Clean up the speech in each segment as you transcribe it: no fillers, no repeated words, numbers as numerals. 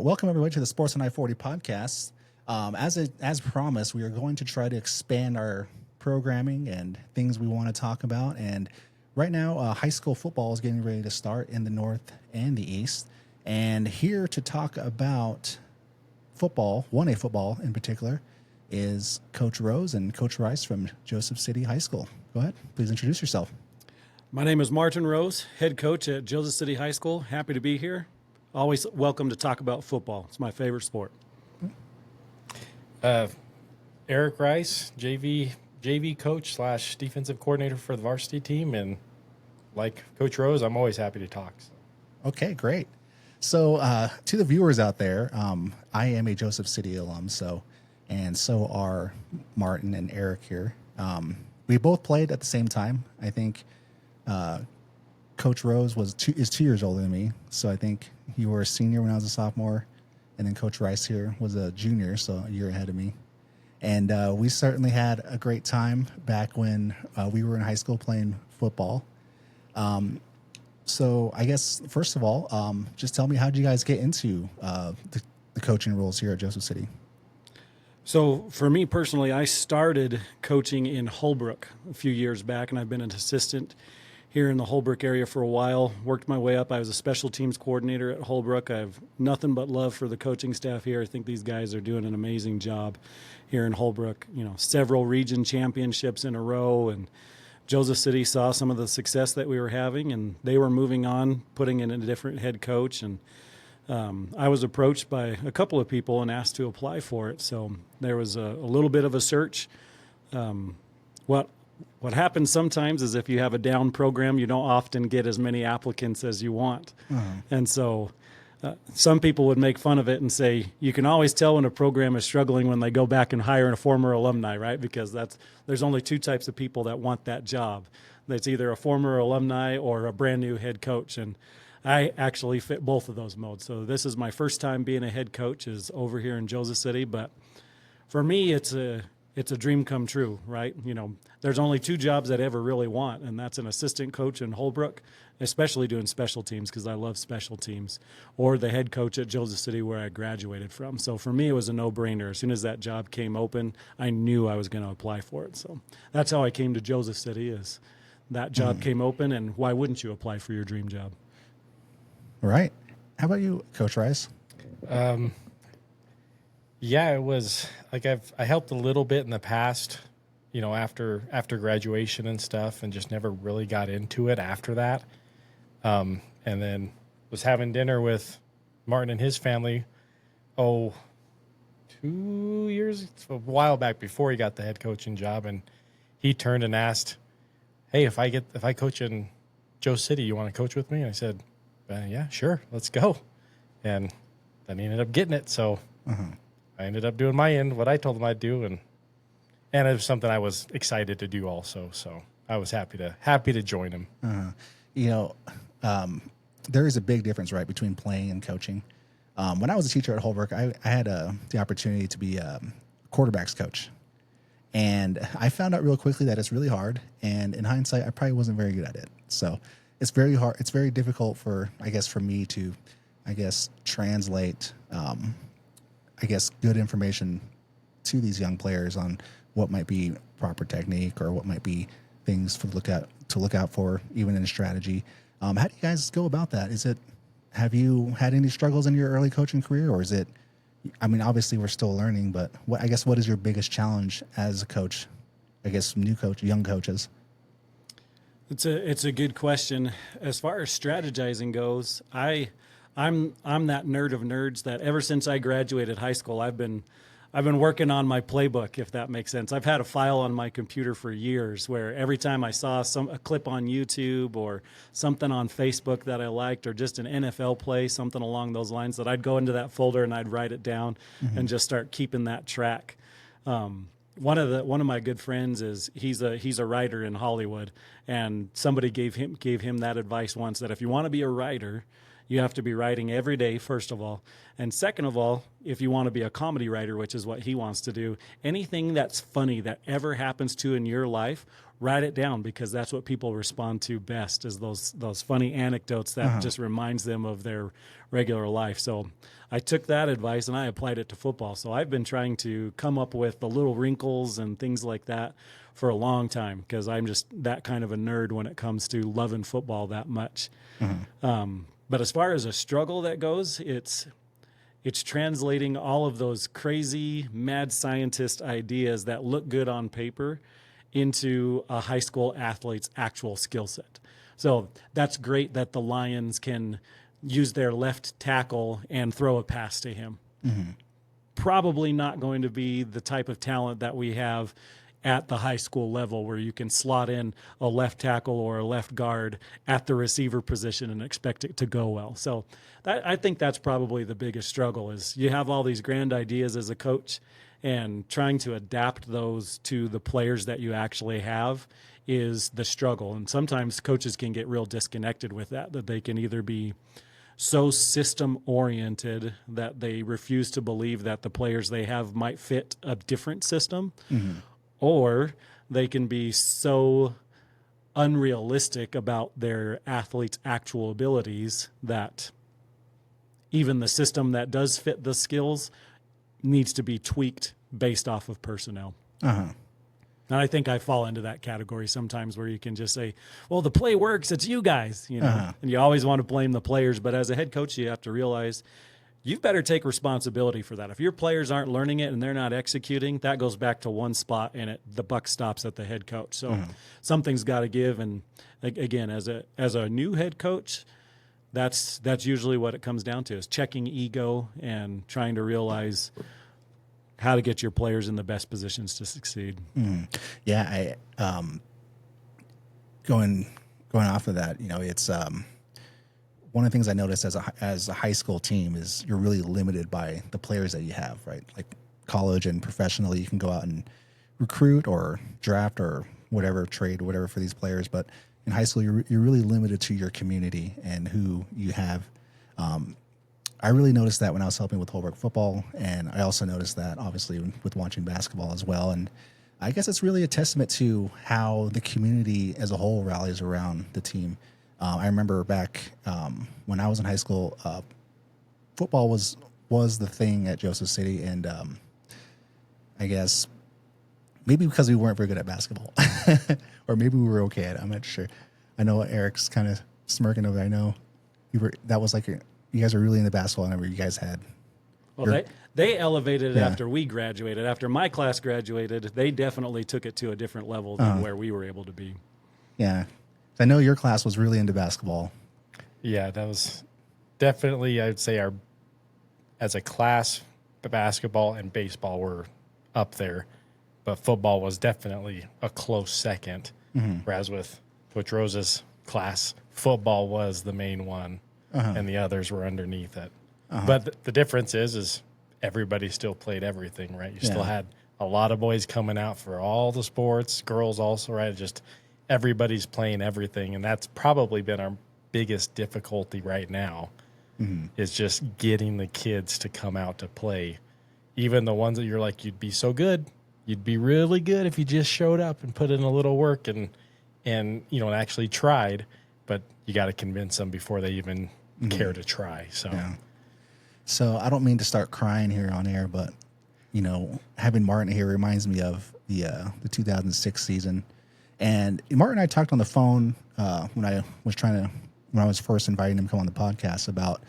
right, welcome everybody to the Sports on I-40 podcast. As promised, we are going to try to expand our programming and things we want to talk about. And right now, high school football is getting ready to start in the North and the East. And here to talk about football, 1A football in particular, is Coach Roes and Coach Rice from Joseph City High School. Go ahead, please introduce yourself. My name is Martin Roes, head coach at Joseph City High School. Happy to be here. Always welcome to talk about football. It's my favorite sport. Eric Rice, JV coach / defensive coordinator for the varsity team, and like Coach Roes, I'm always happy to talk. Okay, great. So to the viewers out there, I am a Joseph City alum, so are Martin and Eric here. We both played at the same time. I think Coach Roes is 2 years older than me, so I think you were a senior when I was a sophomore, and then Coach Rice here was a junior, so a year ahead of me. And we certainly had a great time back when we were in high school playing football. So I guess, first of all, just tell me, how did you guys get into the coaching roles here at Joseph City? So for me personally, I started coaching in Holbrook a few years back, and I've been an assistant here in the Holbrook area for a while. Worked my way up. I was a special teams coordinator at Holbrook. I have nothing but love for the coaching staff here. I think these guys are doing an amazing job here in Holbrook. You know, several region championships in a row, and Joseph City saw some of the success that we were having, and they were moving on, putting in a different head coach. And I was approached by a couple of people and asked to apply for it. So there was a little bit of a search. What happens sometimes is if you have a down program, you don't often get as many applicants as you want. And so some people would make fun of it and say, you can always tell when a program is struggling when they go back and hire a former alumni, right? Because there's only two types of people that want that job. That's either a former alumni or a brand new head coach. And I actually fit both of those modes. So this is my first time being a head coach is over here in Joseph City. But for me, it's a dream come true, right? You know, there's only two jobs that I ever really want, and that's an assistant coach in Holbrook, especially doing special teams because I love special teams, or the head coach at Joseph City where I graduated from. So for me, it was a no-brainer. As soon as that job came open, I knew I was going to apply for it. So that's how I came to Joseph City, is that job came open, and why wouldn't you apply for your dream job? All right. How about you, Coach Rice? Yeah, it was like I helped a little bit in the past, you know, after graduation and stuff, and just never really got into it after that. And then was having dinner with Martin and his family, 2 years, a while back before he got the head coaching job, and he turned and asked, "Hey, if I coach in Joe City, you want to coach with me?" And I said, "Yeah, sure, let's go." And then he ended up getting it, so. I ended up doing my end, what I told him I'd do, and it was something I was excited to do also. So I was happy to join him. You know, there is a big difference, right, between playing and coaching. When I was a teacher at Holbrook, I had the opportunity to be a quarterback's coach, and I found out real quickly that it's really hard. And in hindsight, I probably wasn't very good at it. So it's very hard. It's very difficult for me to, translate. Good information to these young players on what might be proper technique or what might be things to look out for, even in strategy. How do you guys go about that? Have you had any struggles in your early coaching career, or is it? I mean, obviously we're still learning, but what is your biggest challenge as a coach? New coach, young coaches. It's a good question. As far as strategizing goes, I'm that nerd of nerds that ever since I graduated high school, I've been working on my playbook, if that makes sense. I've had a file on my computer for years where every time I saw a clip on YouTube or something on Facebook that I liked, or just an NFL play, something along those lines, that I'd go into that folder and I'd write it down and just start keeping that track. One of my good friends he's a writer in Hollywood, and somebody gave him that advice once, that if you want to be a writer, you have to be writing every day, first of all. And second of all, if you want to be a comedy writer, which is what he wants to do, anything that's funny that ever happens to in your life, write it down, because that's what people respond to best, is those funny anecdotes that just reminds them of their regular life. So I took that advice and I applied it to football. So I've been trying to come up with the little wrinkles and things like that for a long time, because I'm just that kind of a nerd when it comes to loving football that much. But as far as a struggle that goes, it's translating all of those crazy mad scientist ideas that look good on paper into a high school athlete's actual skill set. So that's great that the Lions can use their left tackle and throw a pass to him. Probably not going to be the type of talent that we have at the high school level, where you can slot in a left tackle or a left guard at the receiver position and expect it to go well. So I think that's probably the biggest struggle, is you have all these grand ideas as a coach, and trying to adapt those to the players that you actually have is the struggle. And sometimes coaches can get real disconnected with that they can either be so system oriented that they refuse to believe that the players they have might fit a different system, or they can be so unrealistic about their athletes' actual abilities that even the system that does fit the skills needs to be tweaked based off of personnel. And I think I fall into that category sometimes, where you can just say, well, the play works, it's you guys, and you always want to blame the players. But as a head coach, you have to realize you've better take responsibility for that. If your players aren't learning it and they're not executing, that goes back to one spot, and the buck stops at the head coach. So something's got to give. And again, as a new head coach, that's usually what it comes down to, is checking ego and trying to realize how to get your players in the best positions to succeed. Yeah, I going off of that, it's one of the things I noticed as a high school team is you're really limited by the players that you have, right? Like college and professionally, you can go out and recruit or draft or whatever, trade, whatever for these players, but in high school, you're really limited to your community and who you have. I really noticed that when I was helping with Holbrook football, and I also noticed that obviously with watching basketball as well. And I guess it's really a testament to how the community as a whole rallies around the team. I remember back when I was in high school, football was the thing at Joseph City, and I guess maybe because we weren't very good at basketball, or maybe we were okay at it. I'm not sure. I know Eric's kind of smirking over there. I know that was like you guys were really into basketball. I remember you guys had. Well, they elevated it after we graduated. After my class graduated, they definitely took it to a different level than where we were able to be. Yeah. I know your class was really into basketball. Yeah, that was definitely, I would say, as a class, basketball and baseball were up there, but football was definitely a close second. Whereas with Coach Rose's class, football was the main one, and the others were underneath it. But the difference is everybody still played everything, right? You still had a lot of boys coming out for all the sports, girls also, right? Just everybody's playing everything, and that's probably been our biggest difficulty right now, is just getting the kids to come out to play. Even the ones that you're like, you'd be so good, you'd be really good if you just showed up and put in a little work and actually tried, but you got to convince them before they even care to try. So I don't mean to start crying here on air, but having Martin here reminds me of the 2006 season. And Martin and I talked on the phone when I was first inviting him to come on the podcast about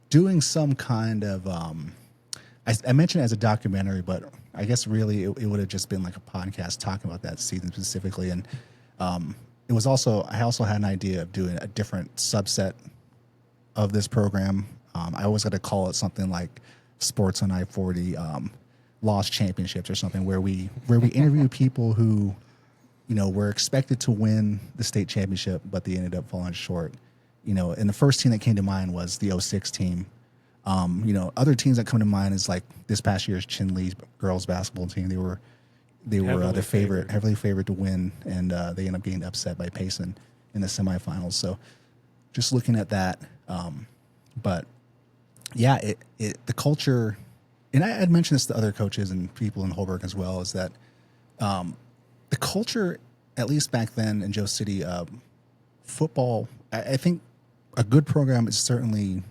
doing some kind of I mentioned it as a documentary, but I guess really it would have just been like a podcast talking about that season specifically. And I also had an idea of doing a different subset of this program. I always got to call it something like Sports on I-40 Lost Championships or something, where we interview people who were expected to win the state championship, but they ended up falling short. And the first team that came to mind was the 06 team. Other teams that come to mind is like this past year's Chinley girls basketball team. They were heavily favored to win, and they ended up getting upset by Payson in the semifinals. So just looking at that, but yeah, the culture, and I had mentioned this to other coaches and people in Holbrook as well, is that the culture at least back then in Joe City, football, I think a good program is certainly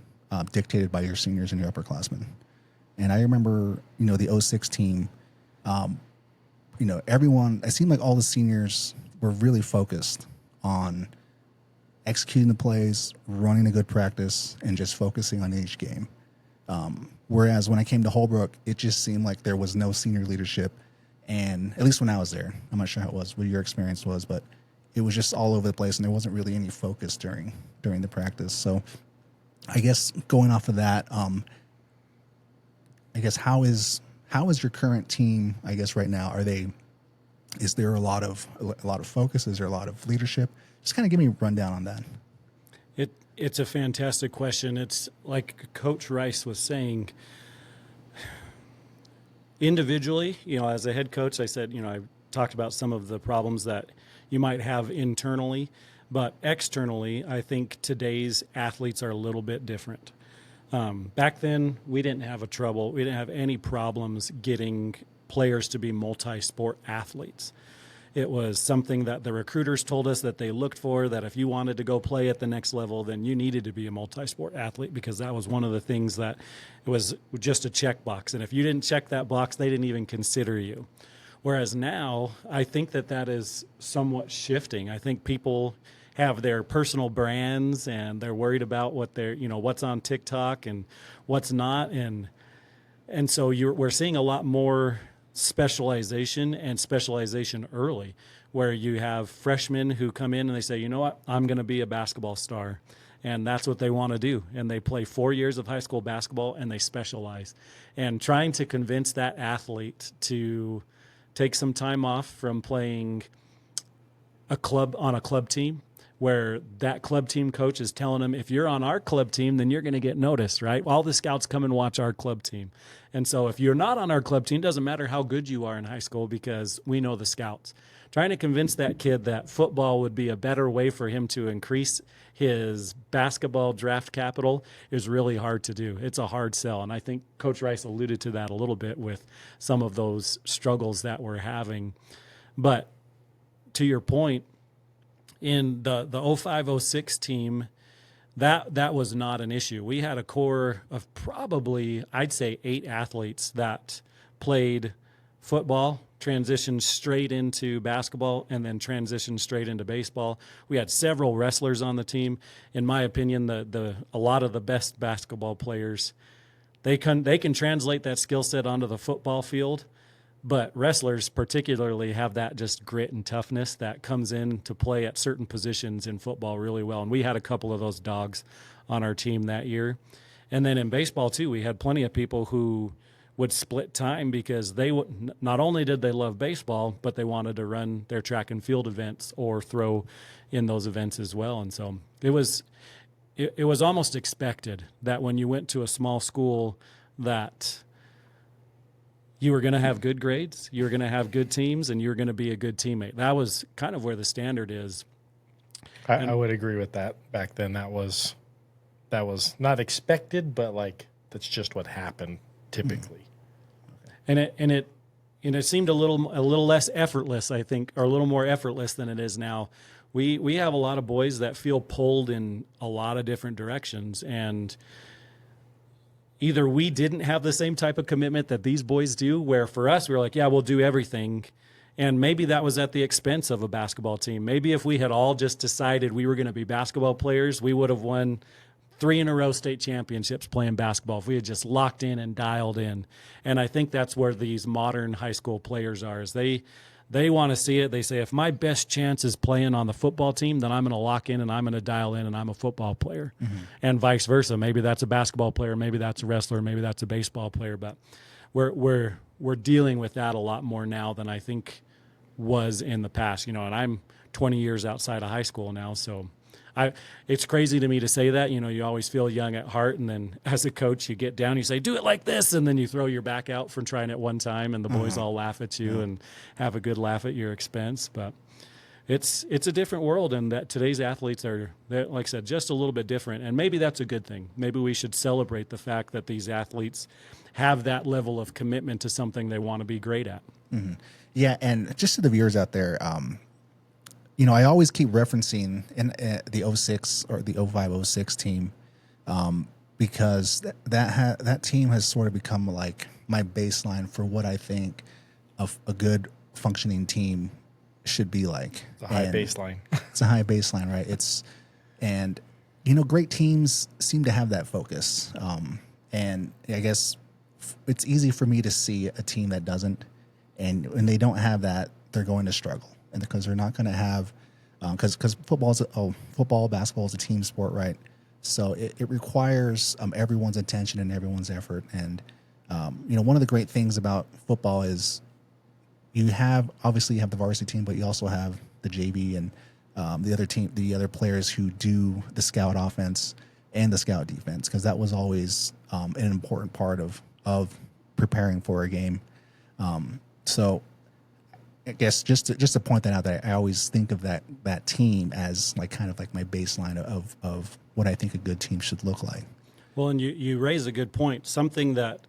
dictated by your seniors and your upperclassmen. And I remember, the 06 team, everyone, it seemed like all the seniors were really focused on executing the plays, running a good practice, and just focusing on each game. Whereas when I came to Holbrook, it just seemed like there was no senior leadership. And at least when I was there, I'm not sure how it was, what your experience was, but it was just all over the place, and there wasn't really any focus during the practice. So I guess going off of that, I guess how is your current team, I guess right now, is there a lot of focus? Is there a lot of leadership? Just kind of give me a rundown on that. It's a fantastic question. It's like Coach Rice was saying, individually, as a head coach, I said, I talked about some of the problems that you might have internally, but externally, I think today's athletes are a little bit different. Back then, we didn't have any problems getting players to be multi-sport athletes. It was something that the recruiters told us that they looked for, that if you wanted to go play at the next level, then you needed to be a multi-sport athlete, because that was one of the things that it was just a checkbox. And if you didn't check that box, they didn't even consider you. Whereas now, I think that is somewhat shifting. I think people have their personal brands, and they're worried about what what's on TikTok and what's not. And so we're seeing a lot more specialization early, where you have freshmen who come in and they say, you know what, I'm going to be a basketball star. And that's what they want to do. And they play 4 years of high school basketball, and they specialize. And trying to convince that athlete to take some time off from playing on a club team, where that club team coach is telling them, if you're on our club team, then you're going to get noticed, right? All the scouts come and watch our club team. And so if you're not on our club team, doesn't matter how good you are in high school, because we know the scouts. Trying to convince that kid that football would be a better way for him to increase his basketball draft capital is really hard to do. It's a hard sell. And I think Coach Rice alluded to that a little bit with some of those struggles that we're having. But to your point, in the 05-06 team, that was not an issue. We had a core of probably, I'd say, 8 athletes that played football, transitioned straight into basketball, and then transitioned straight into baseball. We had several wrestlers on the team. In my opinion, a lot of the best basketball players, they can translate that skill set onto the football field. But wrestlers particularly have that just grit and toughness that comes in to play at certain positions in football really well. And we had a couple of those dogs on our team that year. And then in baseball, too, we had plenty of people who would split time, because they not only did they love baseball, but they wanted to run their track and field events or throw in those events as well. And so it was almost expected that when you went to a small school that you were going to have good grades, you were going to have good teams, and you were going to be a good teammate. That was kind of where the standard is. I would agree with that. Back then, that was not expected, but that's just what happened typically. And it seemed a little less effortless, I think, or a little more effortless than it is now. We have a lot of boys that feel pulled in a lot of different directions, and either we didn't have the same type of commitment that these boys do, where for us, we were like, yeah, we'll do everything. And maybe that was at the expense of a basketball team. Maybe if we had all just decided we were going to be basketball players, we would have won 3 in a row state championships playing basketball if we had just locked in and dialed in. And I think that's where these modern high school players are, is they want to see it. They say, if my best chance is playing on the football team, then I'm going to lock in and I'm going to dial in and I'm a football player. Mm-hmm. And vice versa. Maybe that's a basketball player, maybe that's a wrestler, maybe that's a baseball player. But we're dealing with that a lot more now than I think was in the past. And I'm 20 years outside of high school now, so it's crazy to me to say that. You always feel young at heart, and then as a coach, you get down, you say, do it like this, and then you throw your back out for trying it one time, and the boys all laugh at you and have a good laugh at your expense. But it's a different world, and that today's athletes are, like I said, just a little bit different, and maybe that's a good thing. Maybe we should celebrate the fact that these athletes have that level of commitment to something they want to be great at. Mm-hmm. Yeah, and just to the viewers out there, I always keep referencing in the 06 or the 05-06 team, because that team has sort of become like my baseline for what I think of a good functioning team should be like. It's a high baseline. It's a high baseline, right? Great teams seem to have that focus. And I guess it's easy for me to see a team that doesn't, and when they don't have that, they're going to struggle, and because they're not going to have, because football, basketball is a team sport, right? So it requires everyone's attention and everyone's effort. And one of the great things about football is you have the varsity team, but you also have the JV and the other players who do the scout offense and the scout defense, because that was always an important part of preparing for a game. So I guess just to point that out, that I always think of that team as like kind of like my baseline of what I think a good team should look like. Well, and you raise a good point. Something that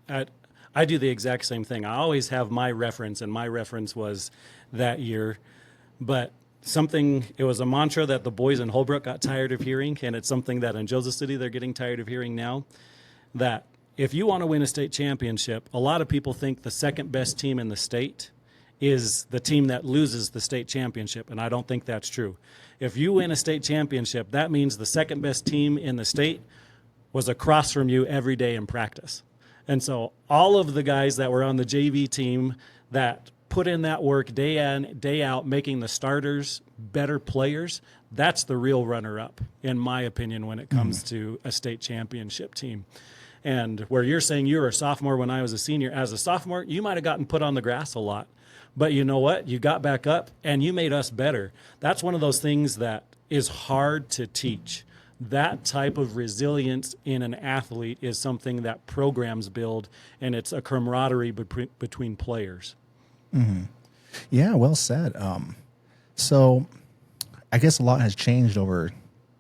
I do the exact same thing. I always have my reference, and my reference was that year. But it was a mantra that the boys in Holbrook got tired of hearing, and it's something that in Joseph City they're getting tired of hearing now, that if you want to win a state championship, a lot of people think the second best team in the state is the team that loses the state championship, and I don't think that's true. If you win a state championship, that means the second best team in the state was across from you every day in practice. And so all of the guys that were on the JV team that put in that work day in, day out, making the starters better players, that's the real runner-up, in my opinion, when it comes to a state championship team. And where you're saying you were a sophomore when I was a senior, as a sophomore, you might have gotten put on the grass a lot. But you know what? You got back up, and you made us better. That's one of those things that is hard to teach. That type of resilience in an athlete is something that programs build, and it's a camaraderie between players. Mm-hmm. Yeah, well said. So I guess a lot has changed over,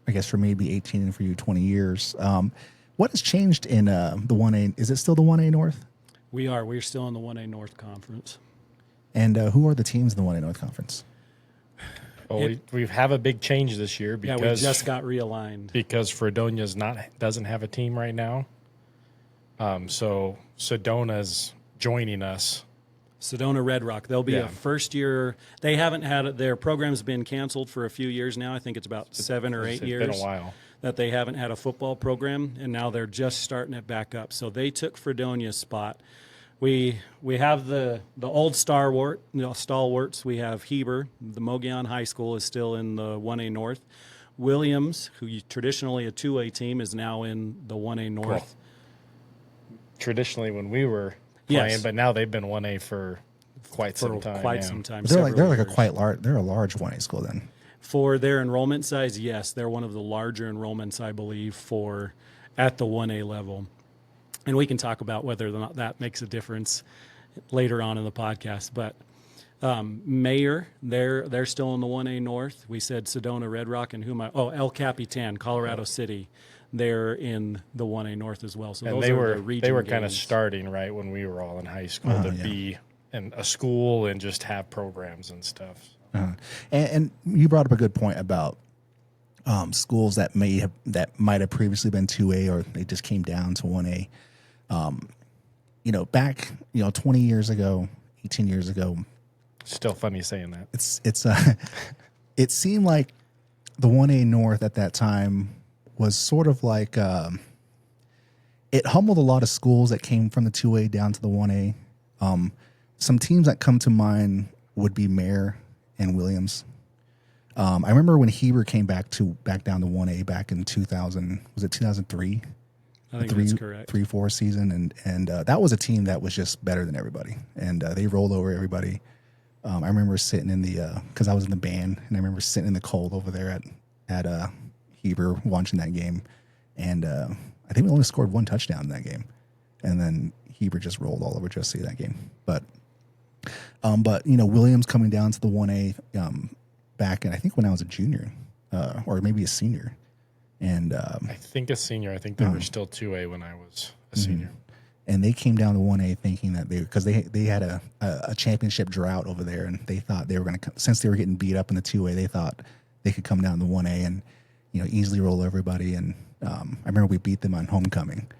I guess for me, it'd be 18, and for you, 20 years. What has changed in the 1A? Is it still the 1A North? We're still in the 1A North Conference. And who are the teams in the 1A North Conference? Well, we have a big change this year because we just got realigned. Because Fredonia's doesn't have a team right now. So Sedona's joining us. Sedona Red Rock. They'll be a first year. They haven't had their program's been canceled for a few years now. I think it's about 7 or 8 years. It's been a while that they haven't had a football program, and now they're just starting it back up. So they took Fredonia's spot. We have the old stalwarts. We have Heber. The Mogollon High School is still in the 1A North. Williams, who traditionally a 2A team, is now in the 1A North. Well, traditionally when we were playing, yes. But now they've been 1A for quite some time. They're a large 1A school then. For their enrollment size, yes, they're one of the larger enrollments, I believe, at the 1A level. And we can talk about whether or not that makes a difference later on in the podcast. But Mayor, they're still in the 1A North. We said Sedona Red Rock and El Capitan, Colorado City. They're in the 1A North as well. So and those they are were the region they were games. kind of starting right when we were all in high school to be in a school and just have programs and stuff. And you brought up a good point about schools that might have previously been 2A, or they just came down to 1A. Back 20 years ago, 18 years ago. Still funny saying that. It seemed like the 1A North at that time was sort of like it humbled a lot of schools that came from the 2A down to the 1A. Some teams that come to mind would be Mare and Williams. I remember when Heber came back down to 1A back in 2000. Was it 2003? I think that's correct. 3-4 season, and that was a team that was just better than everybody, and they rolled over everybody. I remember sitting in because I was in the band, and I remember sitting in the cold over there at Heber watching that game, and I think we only scored one touchdown in that game, and then Heber just rolled all over Josie that game. But Williams coming down to the 1A back, and I think when I was a junior, or maybe a senior. And I think a senior. I think they were still 2A when I was a senior. and they came down to 1A thinking that because they had a championship drought over there, and they thought they were going to, since they were getting beat up in the 2A, they thought they could come down to 1A and easily roll everybody. And I remember we beat them on homecoming.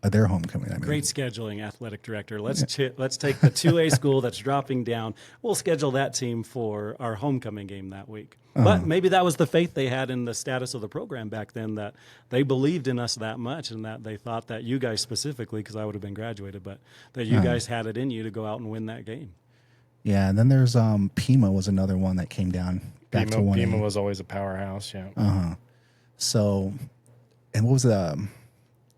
Their homecoming. I mean. Great scheduling, athletic director. Let's take the 2A school that's dropping down. We'll schedule that team for our homecoming game that week. But maybe that was the faith they had in the status of the program back then, that they believed in us that much, and that they thought that you guys specifically, because I would have been graduated, but that you guys had it in you to go out and win that game. Yeah, and then there's Pima was another one that came down back to 1A. Pima was always a powerhouse, yeah. So, and what was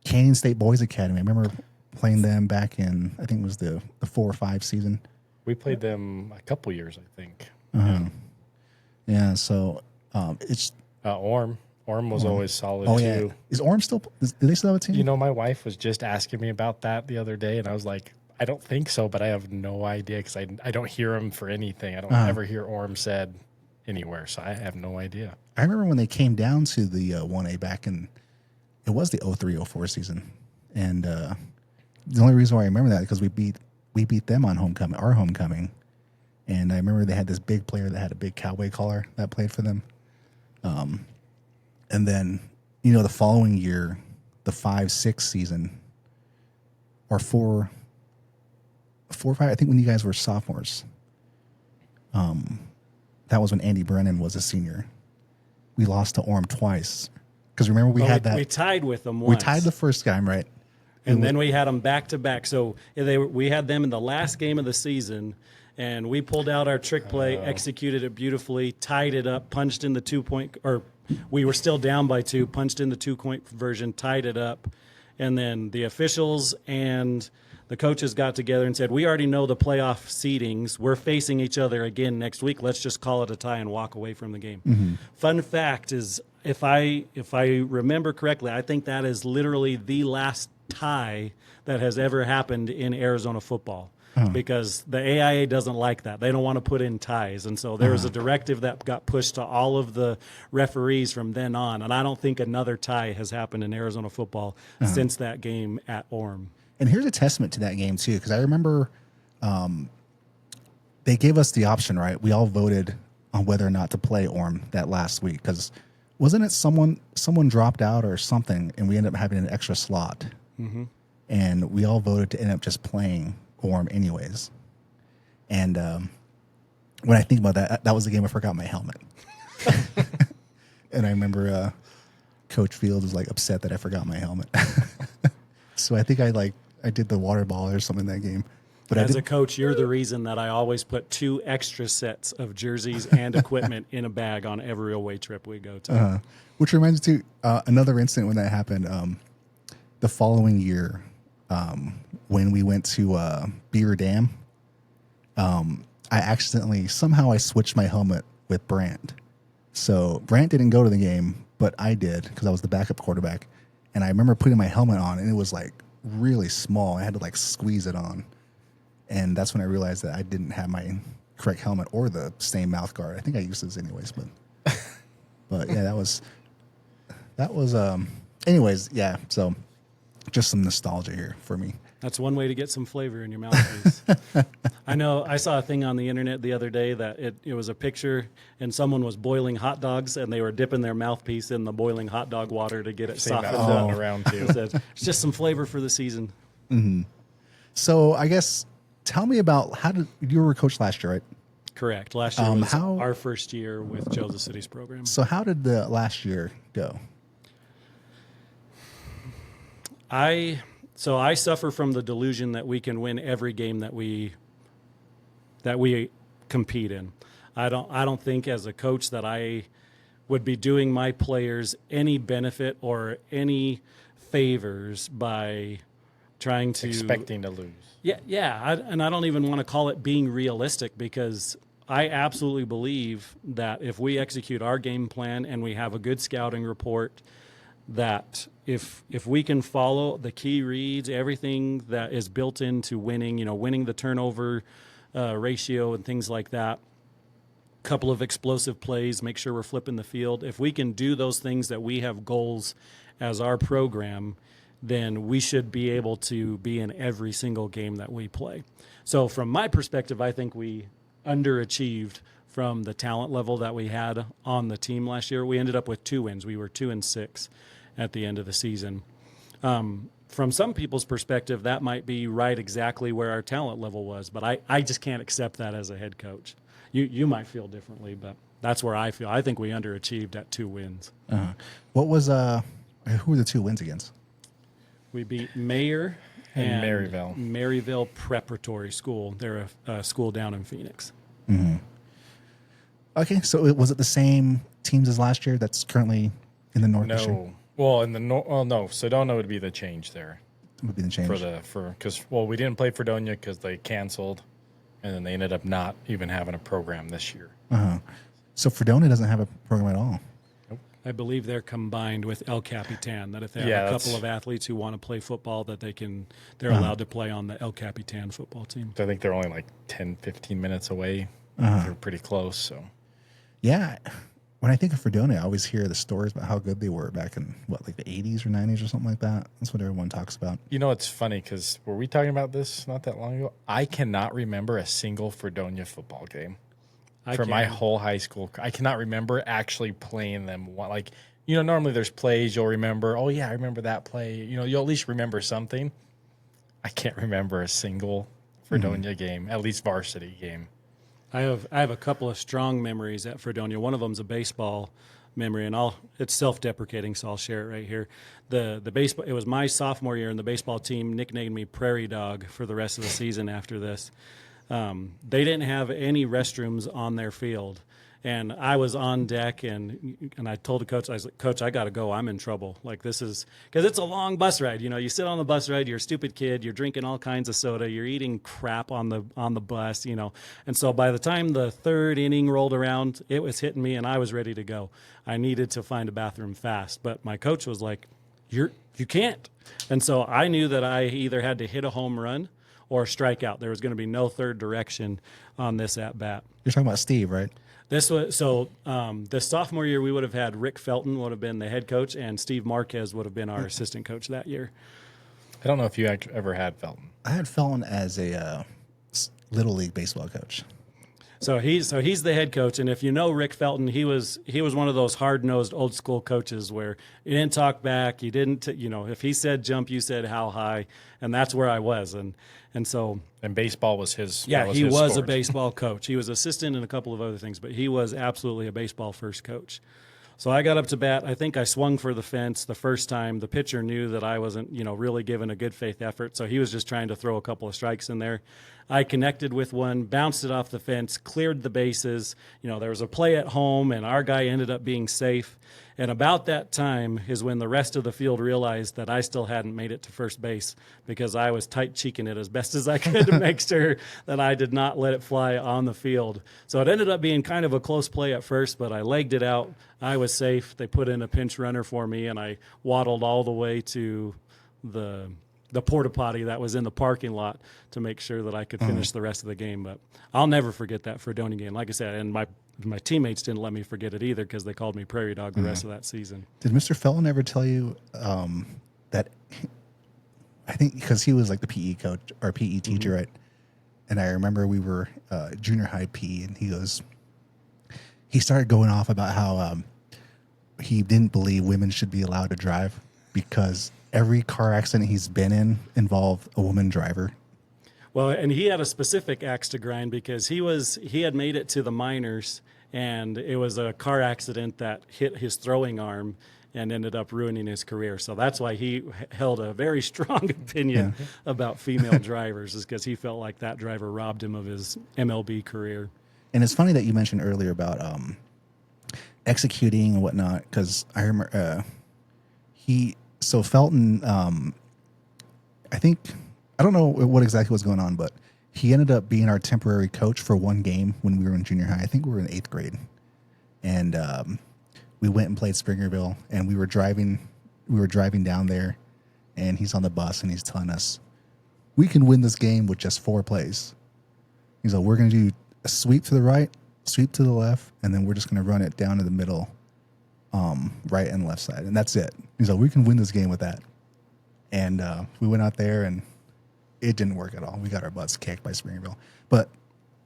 Canyon State Boys Academy? I remember playing them back in, I think it was the 4 or 5 season. We played them a couple years, I think. Yeah, so it's... Orm was always solid, too. Yeah. Is Orm still... Do they still have a team? My wife was just asking me about that the other day, and I was like, I don't think so, but I have no idea, because I don't hear them for anything. I don't ever hear Orm said anywhere, so I have no idea. I remember when they came down to the 1A back in... It was the 03-04 season, and the only reason why I remember that is because we beat them on our homecoming, and I remember they had this big player that had a big cowboy collar that played for them, and then the following year, the 5-6 season, or 4-5, I think when you guys were sophomores, that was when Andy Brennan was a senior. We lost to Orem twice. Because remember, we tied with them once. We tied the first game, right? And then we had them back to back. So we had them in the last game of the season, and we pulled out our trick play, executed it beautifully, tied it up, punched in the 2-point, or we were still down by 2, punched in the 2-point conversion, tied it up, and then the officials and the coaches got together and said, we already know the playoff seedings. We're facing each other again next week. Let's just call it a tie and walk away from the game. Fun fact is, if I remember correctly, I think that is literally the last tie that has ever happened in Arizona football, because the AIA doesn't like that. They don't want to put in ties. And so there was a directive that got pushed to all of the referees from then on. And I don't think another tie has happened in Arizona football since that game at Orem. And here's a testament to that game, too, because I remember they gave us the option, right? We all voted on whether or not to play Orem that last week, because wasn't it someone dropped out or something, and we ended up having an extra slot, and we all voted to end up just playing Orem anyways. And when I think about that was the game I forgot my helmet, and I remember Coach Field was like upset that I forgot my helmet. So I think I did the water ball or something in that game. But as a coach, you're the reason that I always put 2 extra sets of jerseys and equipment in a bag on every away trip we go to. Which reminds me, another incident when that happened. The following year, when we went to Beaver Dam, I somehow switched my helmet with Brandt. So Brandt didn't go to the game, but I did, because I was the backup quarterback. And I remember putting my helmet on, and it was like really small. I had to squeeze it on. And that's when I realized that I didn't have my correct helmet or the same mouth guard. I think I used this anyways, but yeah, that was anyways, yeah. So just some nostalgia here for me. That's one way to get some flavor in your mouthpiece. I know I saw a thing on the internet the other day that it was a picture, and someone was boiling hot dogs, and they were dipping their mouthpiece in the boiling hot dog water to get it softened up. Around too. It's just some flavor for the season. So I guess tell me about you were a coach last year, right? Correct. Last year was our first year with Joseph City's program. So how did the last year go? I suffer from the delusion that we can win every game that we compete in. I don't think as a coach that I would be doing my players any benefit or any favors by trying to expecting to lose. Yeah, and I don't even want to call it being realistic, because I absolutely believe that if we execute our game plan and we have a good scouting report, that if we can follow the key reads, everything that is built into winning, winning the turnover ratio and things like that, couple of explosive plays, make sure we're flipping the field. If we can do those things that we have goals as our program then we should be able to be in every single game that we play. So from my perspective, I think we underachieved from the talent level that we had on the team last year. We ended up with 2 wins. We were 2-6 at the end of the season. From some people's perspective, that might be right exactly where our talent level was, but I just can't accept that as a head coach. You might feel differently, but that's where I feel. I think we underachieved at 2 wins. What was who were the 2 wins against? We beat Mayer and Maryville. Maryville Preparatory School. They're a school down in Phoenix. Mm-hmm. Okay, so was it the same teams as last year that's currently in the North District? No. Well, in the no. Sedona would be the change there. Would be the change Because we didn't play Fredonia because they canceled, and then they ended up not even having a program this year. So Fredonia doesn't have a program at all. I believe they're combined with El Capitan, that if they have a couple of athletes who want to play football, that they're allowed to play on the El Capitan football team. I think they're only like 10, 15 minutes away. They're pretty close. So, yeah, when I think of Fredonia, I always hear the stories about how good they were back in like the 80s or 90s or something like that. That's what everyone talks about. You know, it's funny because were we talking about this not that long ago? I cannot remember a single Fredonia football game. My whole high school. I cannot remember actually playing them. Like, normally there's plays you'll remember. Oh, yeah, I remember that play. You'll at least remember something. I can't remember a single Fredonia game, at least varsity game. I have a couple of strong memories at Fredonia. One of them's a baseball memory, and it's self-deprecating, so I'll share it right here. The baseball. It was my sophomore year, and the baseball team nicknamed me Prairie Dog for the rest of the season after this. They didn't have any restrooms on their field, and I was on deck, and I told the coach, I was like, Coach, I got to go. I'm in trouble. Like, this is because it's a long bus ride. You sit on the bus ride, you're a stupid kid, you're drinking all kinds of soda, you're eating crap on the bus, And so by the time the 3rd inning rolled around, it was hitting me, and I was ready to go. I needed to find a bathroom fast, but my coach was like, you can't. And so I knew that I either had to hit a home run or strike out. There was going to be no third direction on this at bat. You're talking about Steve, right? This sophomore year we would have had Rick Felton would have been the head coach, and Steve Marquez would have been our assistant coach that year. I don't know if you ever had Felton. I had Felton as a little league baseball coach. So he's the head coach, and if you know Rick Felton, he was one of those hard-nosed old school coaches where you didn't talk back, you didn't if he said jump, you said how high, and that's where I was, and baseball was his. Yeah, he was sport. a baseball coach. He was assistant in a couple of other things, but he was absolutely a baseball first coach. So I got up to bat. I think I swung for the fence the first time. The pitcher knew that I wasn't, really giving a good faith effort, so he was just trying to throw a couple of strikes in there. I connected with one, bounced it off the fence, cleared the bases. There was a play at home, and our guy ended up being safe. And about that time is when the rest of the field realized that I still hadn't made it to first base because I was tight-cheeking it as best as I could to make sure that I did not let it fly on the field. So it ended up being kind of a close play at first, but I legged it out. I was safe. They put in a pinch runner for me, and I waddled all the way to the porta potty that was in the parking lot to make sure that I could finish the rest of the game. But I'll never forget that Fredonia game. Like I said, and my teammates didn't let me forget it either because they called me Prairie Dog the rest of that season. Did Mr. Felton ever tell you that? I think because he was like the PE coach or PE teacher, right? And I remember we were junior high PE, and he started going off about how he didn't believe women should be allowed to drive because every car accident he's been in involved a woman driver. Well, and he had a specific axe to grind because he had made it to the minors, and it was a car accident that hit his throwing arm and ended up ruining his career. So that's why he held a very strong opinion about female drivers, is because he felt like that driver robbed him of his MLB career. And it's funny that you mentioned earlier about executing and whatnot, because I remember Felton, I don't know what exactly was going on, but he ended up being our temporary coach for one game when we were in junior high. I think we were in 8th grade. And we went and played Springerville, and we were driving down there, and he's on the bus, and he's telling us, we can win this game with just 4 plays. He's like, we're going to do a sweep to the right, sweep to the left, and then we're just going to run it down to the middle, right and left side, and that's it. He's like, we can win this game with that. And we went out there, and it didn't work at all. We got our butts kicked by Springerville. But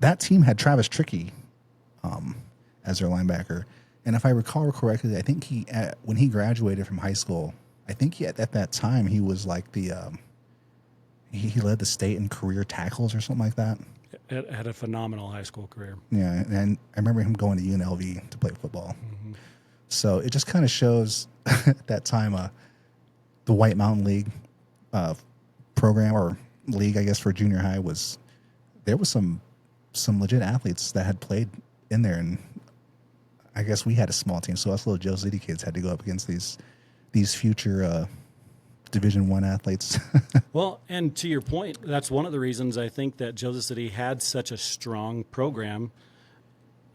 that team had Travis Trickey as their linebacker. And if I recall correctly, I think when he graduated from high school, I think at that time he was like he led the state in career tackles or something like that. Had a phenomenal high school career. Yeah, and I remember him going to UNLV to play football. Mm-hmm. So it just kind of shows at that time the White Mountain League program or league, I guess, for junior high there was some legit athletes that had played in there, and I guess we had a small team, so us little Joe City kids had to go up against these future Division I athletes. Well, and to your point, that's one of the reasons I think that Joseph City had such a strong program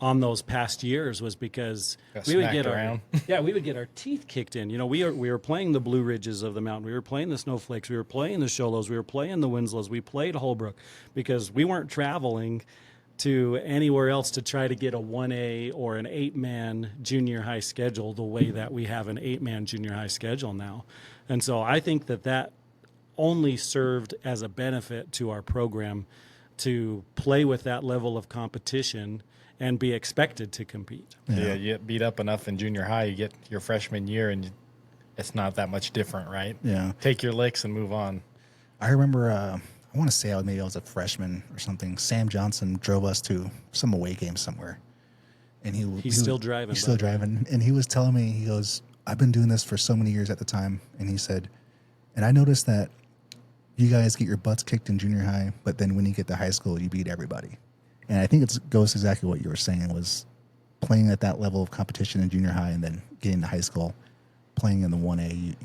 on those past years was because we would get our teeth kicked in. You know, we were playing the Blue Ridges of the mountain. We were playing the Snowflakes. We were playing the Sholos. We were playing the Winslows. We played Holbrook because we weren't traveling to anywhere else to try to get a 1A or an 8-man junior high schedule the way that we have an 8-man junior high schedule now. And so I think that only served as a benefit to our program to play with that level of competition and be expected to compete. Yeah, you get beat up enough in junior high, you get your freshman year, and it's not that much different, right? Yeah. Take your licks and move on. I remember, I want to say maybe I was a freshman or something. Sam Johnson drove us to some away game somewhere. And he's still driving. He's still driving. And he was telling me, he goes, I've been doing this for so many years at the time. And he said, and I noticed that you guys get your butts kicked in junior high, but then when you get to high school, you beat everybody. And I think it goes exactly what you were saying, was playing at that level of competition in junior high and then getting to high school, playing in the 1A,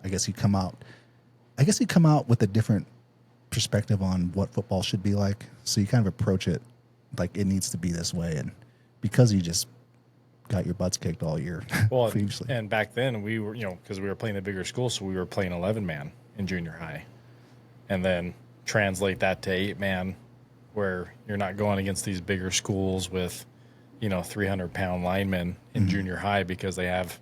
I guess you come out with a different perspective on what football should be like. So you kind of approach it like it needs to be this way. And because you just got your butts kicked all year previously. And back then we were, because we were playing a bigger school, so we were playing 11-man in junior high. And then translate that to 8-man, where you're not going against these bigger schools with, 300-pound linemen in junior high because they have,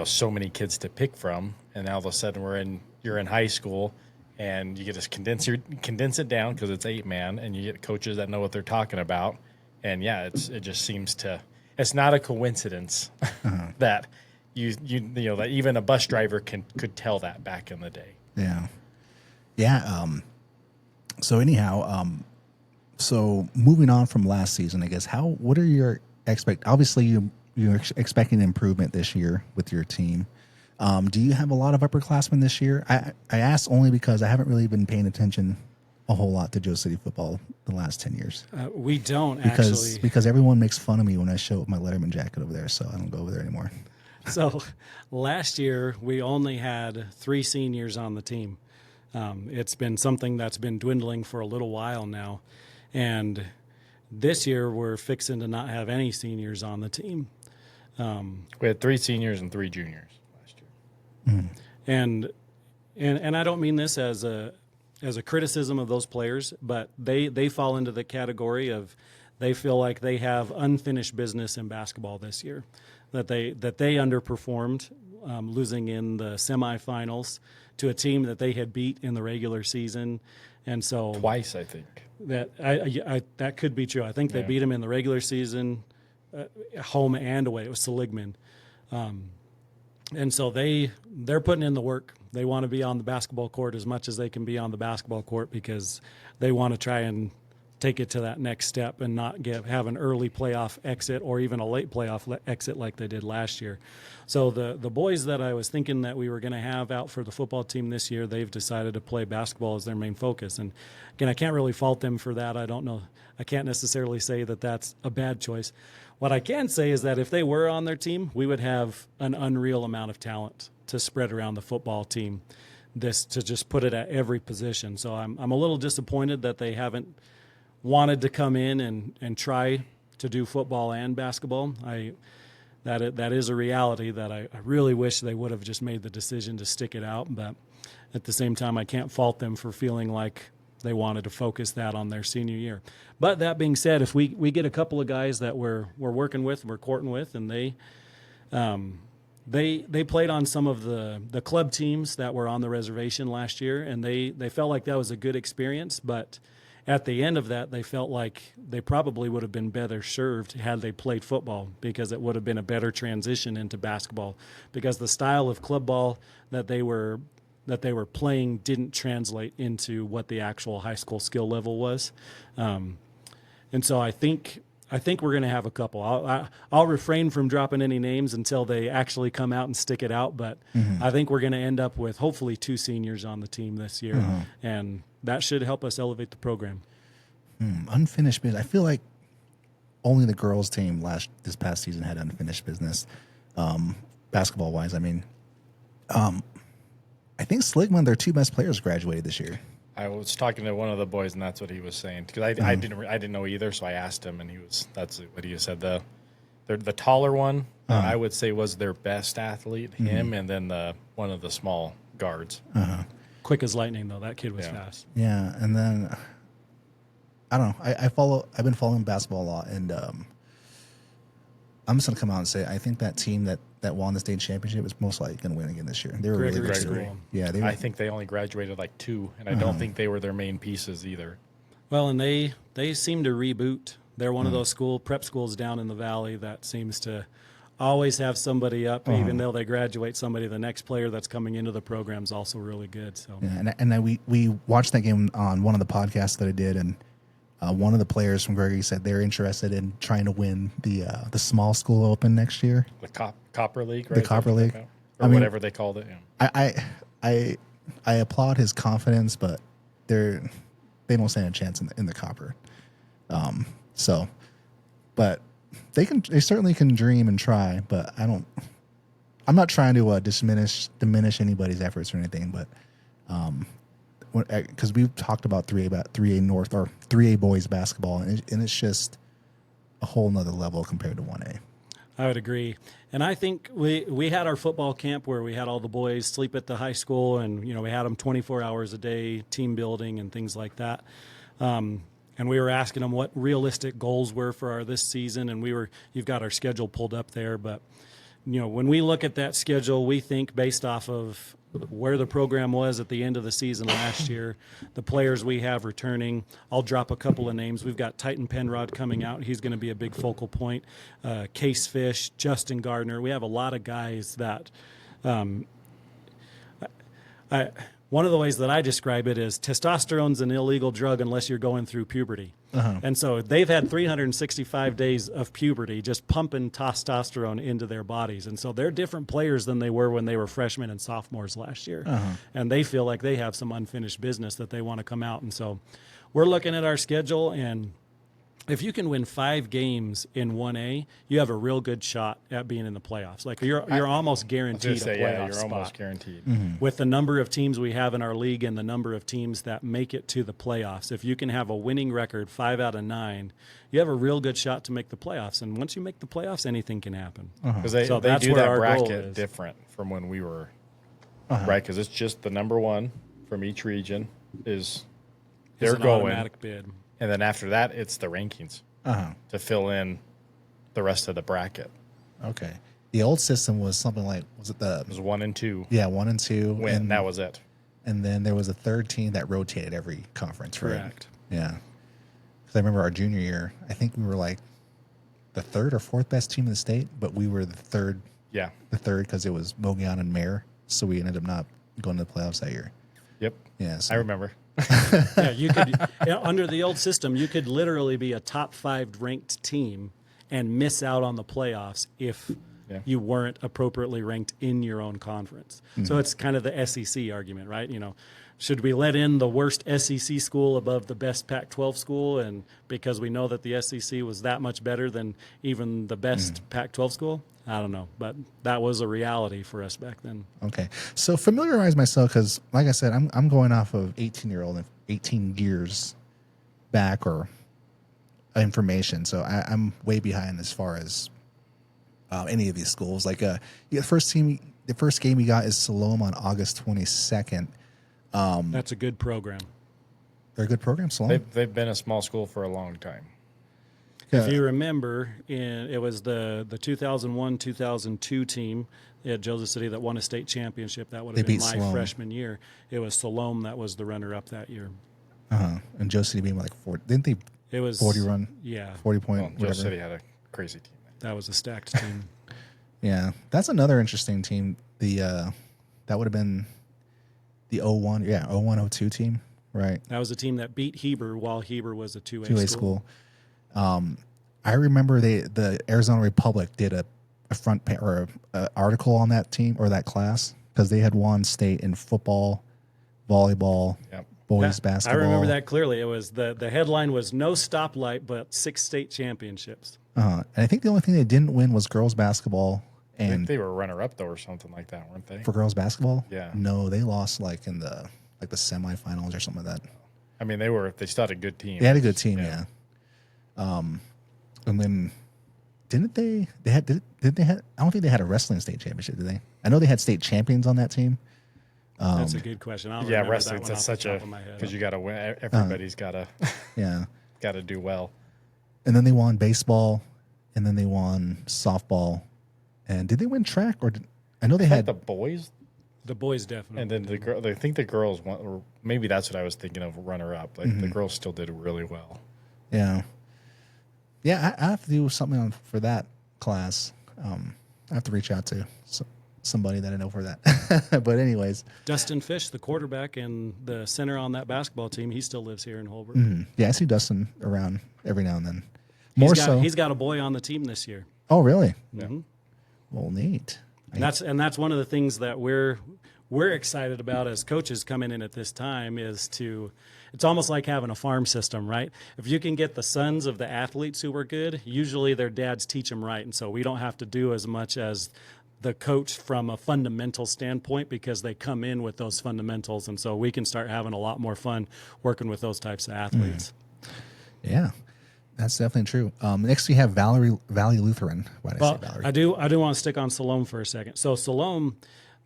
so many kids to pick from. And now all of a sudden you're in high school, and you get to condense it down because it's 8-man, and you get coaches that know what they're talking about. And it just seems it's not a coincidence that that even a bus driver could tell that back in the day. Yeah. Yeah. So anyhow, so moving on from last season, I guess, what are your obviously you're expecting improvement this year with your team. Do you have a lot of upperclassmen this year? I asked only because I haven't really been paying attention a whole lot to Joe City football the last 10 years. We don't actually. Because everyone makes fun of me when I show up my Letterman jacket over there, so I don't go over there anymore. So last year we only had 3 seniors on the team. It's been something that's been dwindling for a little while now. And this year we're fixing to not have any seniors on the team. We had 3 seniors and 3 juniors last year. Mm. And I don't mean this as a criticism of those players, but they fall into the category of they feel like they have unfinished business in basketball this year, that they underperformed, losing in the semifinals to a team that they had beat in the regular season, and so twice, I think that could be true. I think they beat them in the regular season, home and away. It was Seligman, and so they're putting in the work. They want to be on the basketball court as much as they can be on the basketball court because they want to try and take it to that next step and not have an early playoff exit or even a late playoff exit like they did last year. So the boys that I was thinking that we were going to have out for the football team this year, they've decided to play basketball as their main focus. And again, I can't really fault them for that. I don't know. I can't necessarily say that that's a bad choice. What I can say is that if they were on their team, we would have an unreal amount of talent to spread around the football team, to just put it at every position. So I'm a little disappointed that they haven't wanted to come in and try to do football and basketball. That is a reality that I really wish they would have just made the decision to stick it out. But at the same time, I can't fault them for feeling like they wanted to focus that on their senior year. But that being said, if we get a couple of guys that we're working with, we're courting with, and They played on some of the club teams that were on the reservation last year, and they felt like that was a good experience. But at the end of that, they felt like they probably would have been better served had they played football, because it would have been a better transition into basketball, because the style of club ball that they were playing didn't translate into what the actual high school skill level was. And so I think we're going to have a couple. I'll refrain from dropping any names until they actually come out and stick it out. But I think we're going to end up with hopefully 2 seniors on the team this year, and that should help us elevate the program. Unfinished business. I feel like only the girls' team this past season had unfinished business, basketball wise. I mean, I think Sligman, their 2 best players, graduated this year. I was talking to one of the boys, and that's what he was saying, because I didn't know either, so I asked him, and that's what he said. The taller one, I would say, was their best athlete, him, and then one of the small guards. Quick as lightning, though. That kid was fast. Yeah, and then I don't know. I've been following basketball a lot, and I'm just gonna come out and say I think that team that won the state championship is most likely gonna win again this year. They were really good. Gregory. Yeah, I think they only graduated like 2, and I don't think they were their main pieces either. Well, and they seem to reboot. They're one of those prep schools down in the valley that seems to always have somebody up, even though they graduate somebody. The next player that's coming into the program is also really good. So and we watched that game on one of the podcasts that I did, and one of the players from Gregory said they're interested in trying to win the small school open next year. The Copper League, right? The Copper League, or whatever they called it. Yeah. I applaud his confidence, but they don't stand a chance in the Copper. But they certainly can dream and try. But I'm not trying to diminish anybody's efforts or anything. But because we've talked about 3A North or 3A boys basketball, and it's just a whole nother level compared to 1A. I would agree. And I think we had our football camp where we had all the boys sleep at the high school, and we had them 24 hours a day, team building and things like that. And we were asking them what realistic goals were for this season, and you've got our schedule pulled up there, but when we look at that schedule, we think based off of where the program was at the end of the season last year, the players we have returning. I'll drop a couple of names. We've got Titan Penrod coming out. He's going to be a big focal point. Case Fish, Justin Gardner. We have a lot of guys that one of the ways that I describe it is testosterone's an illegal drug unless you're going through puberty. And so they've had 365 days of puberty just pumping testosterone into their bodies. And so they're different players than they were when they were freshmen and sophomores last year. And they feel like they have some unfinished business that they want to come out. And so we're looking at our schedule, and if you can win 5 games in 1A, you have a real good shot at being in the playoffs. Like you're almost guaranteed a playoff spot. You're almost guaranteed. With the number of teams we have in our league and the number of teams that make it to the playoffs, if you can have a winning record 5 out of 9, you have a real good shot to make the playoffs. And once you make the playoffs, anything can happen. Because they do that bracket different from when we were, right? Because it's just the number 1 from each region is they're an going automatic bid. And then after that, it's the rankings to fill in the rest of the bracket. Okay. The old system was something like, It was 1 and 2. Yeah, 1 and 2. And that was it. And then there was a third team that rotated every conference, right? Correct. Yeah. Because I remember our junior year, I think we were like the 3rd or 4th best team in the state, but we were the 3rd. Yeah. The 3rd because it was Mogollon and Mare, so we ended up not going to the playoffs that year. Yep. Yeah. So. I remember. Yeah, you could under the old system, you could literally be a top 5 ranked team and miss out on the playoffs if you weren't appropriately ranked in your own conference. So it's kind of the SEC argument, right? Should we let in the worst SEC school above the best Pac-12 school, and because we know that the SEC was that much better than even the best Pac-12 school? I don't know, but that was a reality for us back then. Okay, so familiarize myself, because like I said, I'm going off of 18 years back or information, so I'm way behind as far as any of these schools. Like the first game we got is Siloam on August 22nd. That's a good program. They're a good program, Siloam. They've been a small school for a long time. If you remember, it was the 2001-2002 team at Joseph City that won a state championship. That would have been my freshman year. It was Salome that was the runner-up that year. And Joe City being like 40. Didn't they? It was 40 run. Yeah, 40 point. Joe City had a crazy team. That was a stacked team. Yeah, that's another interesting team. The that would have been the 01, 01-02 team, right? That was a team that beat Heber while Heber was a 2A school. I remember the Arizona Republic did a front or a article on that team or that class because they had won state in football, volleyball, boys basketball. I remember that clearly. It was the headline was "No Stoplight, but 6 state championships." And I think the only thing they didn't win was girls basketball. I think they were runner-up though, or something like that, weren't they? For girls basketball? Yeah. No, they lost like in the semifinals or something like that. I mean, they still had a good team. They had a good team, yeah. And then didn't they? I don't think they had a wrestling state championship, did they? I know they had state champions on that team. That's a good question. I don't remember wrestling's that such a because you got to win. Everybody's got to got to do well. And then they won baseball, and then they won softball. And did they win track or I know they had the boys? The boys definitely. And then the girl, I think the girls won, or maybe that's what I was thinking of, runner up. Like the girls still did really well. Yeah. Yeah, I have to do something for that class. I have to reach out to somebody that I know for that. But anyways. Dustin Fish, the quarterback and the center on that basketball team, he still lives here in Holbrook. Yeah, I see Dustin around every now and then. He's got a boy on the team this year. Oh, really? Yeah. Well, neat. And that's one of the things that we're excited about as coaches coming in at this time is it's almost like having a farm system, right? If you can get the sons of the athletes who are good, usually their dads teach them right. And so we don't have to do as much as the coach from a fundamental standpoint because they come in with those fundamentals. And so we can start having a lot more fun working with those types of athletes. Yeah. That's definitely true. Next, we have Valley Lutheran. Why did I say Valerie? I do want to stick on Salome for a second. So Salome,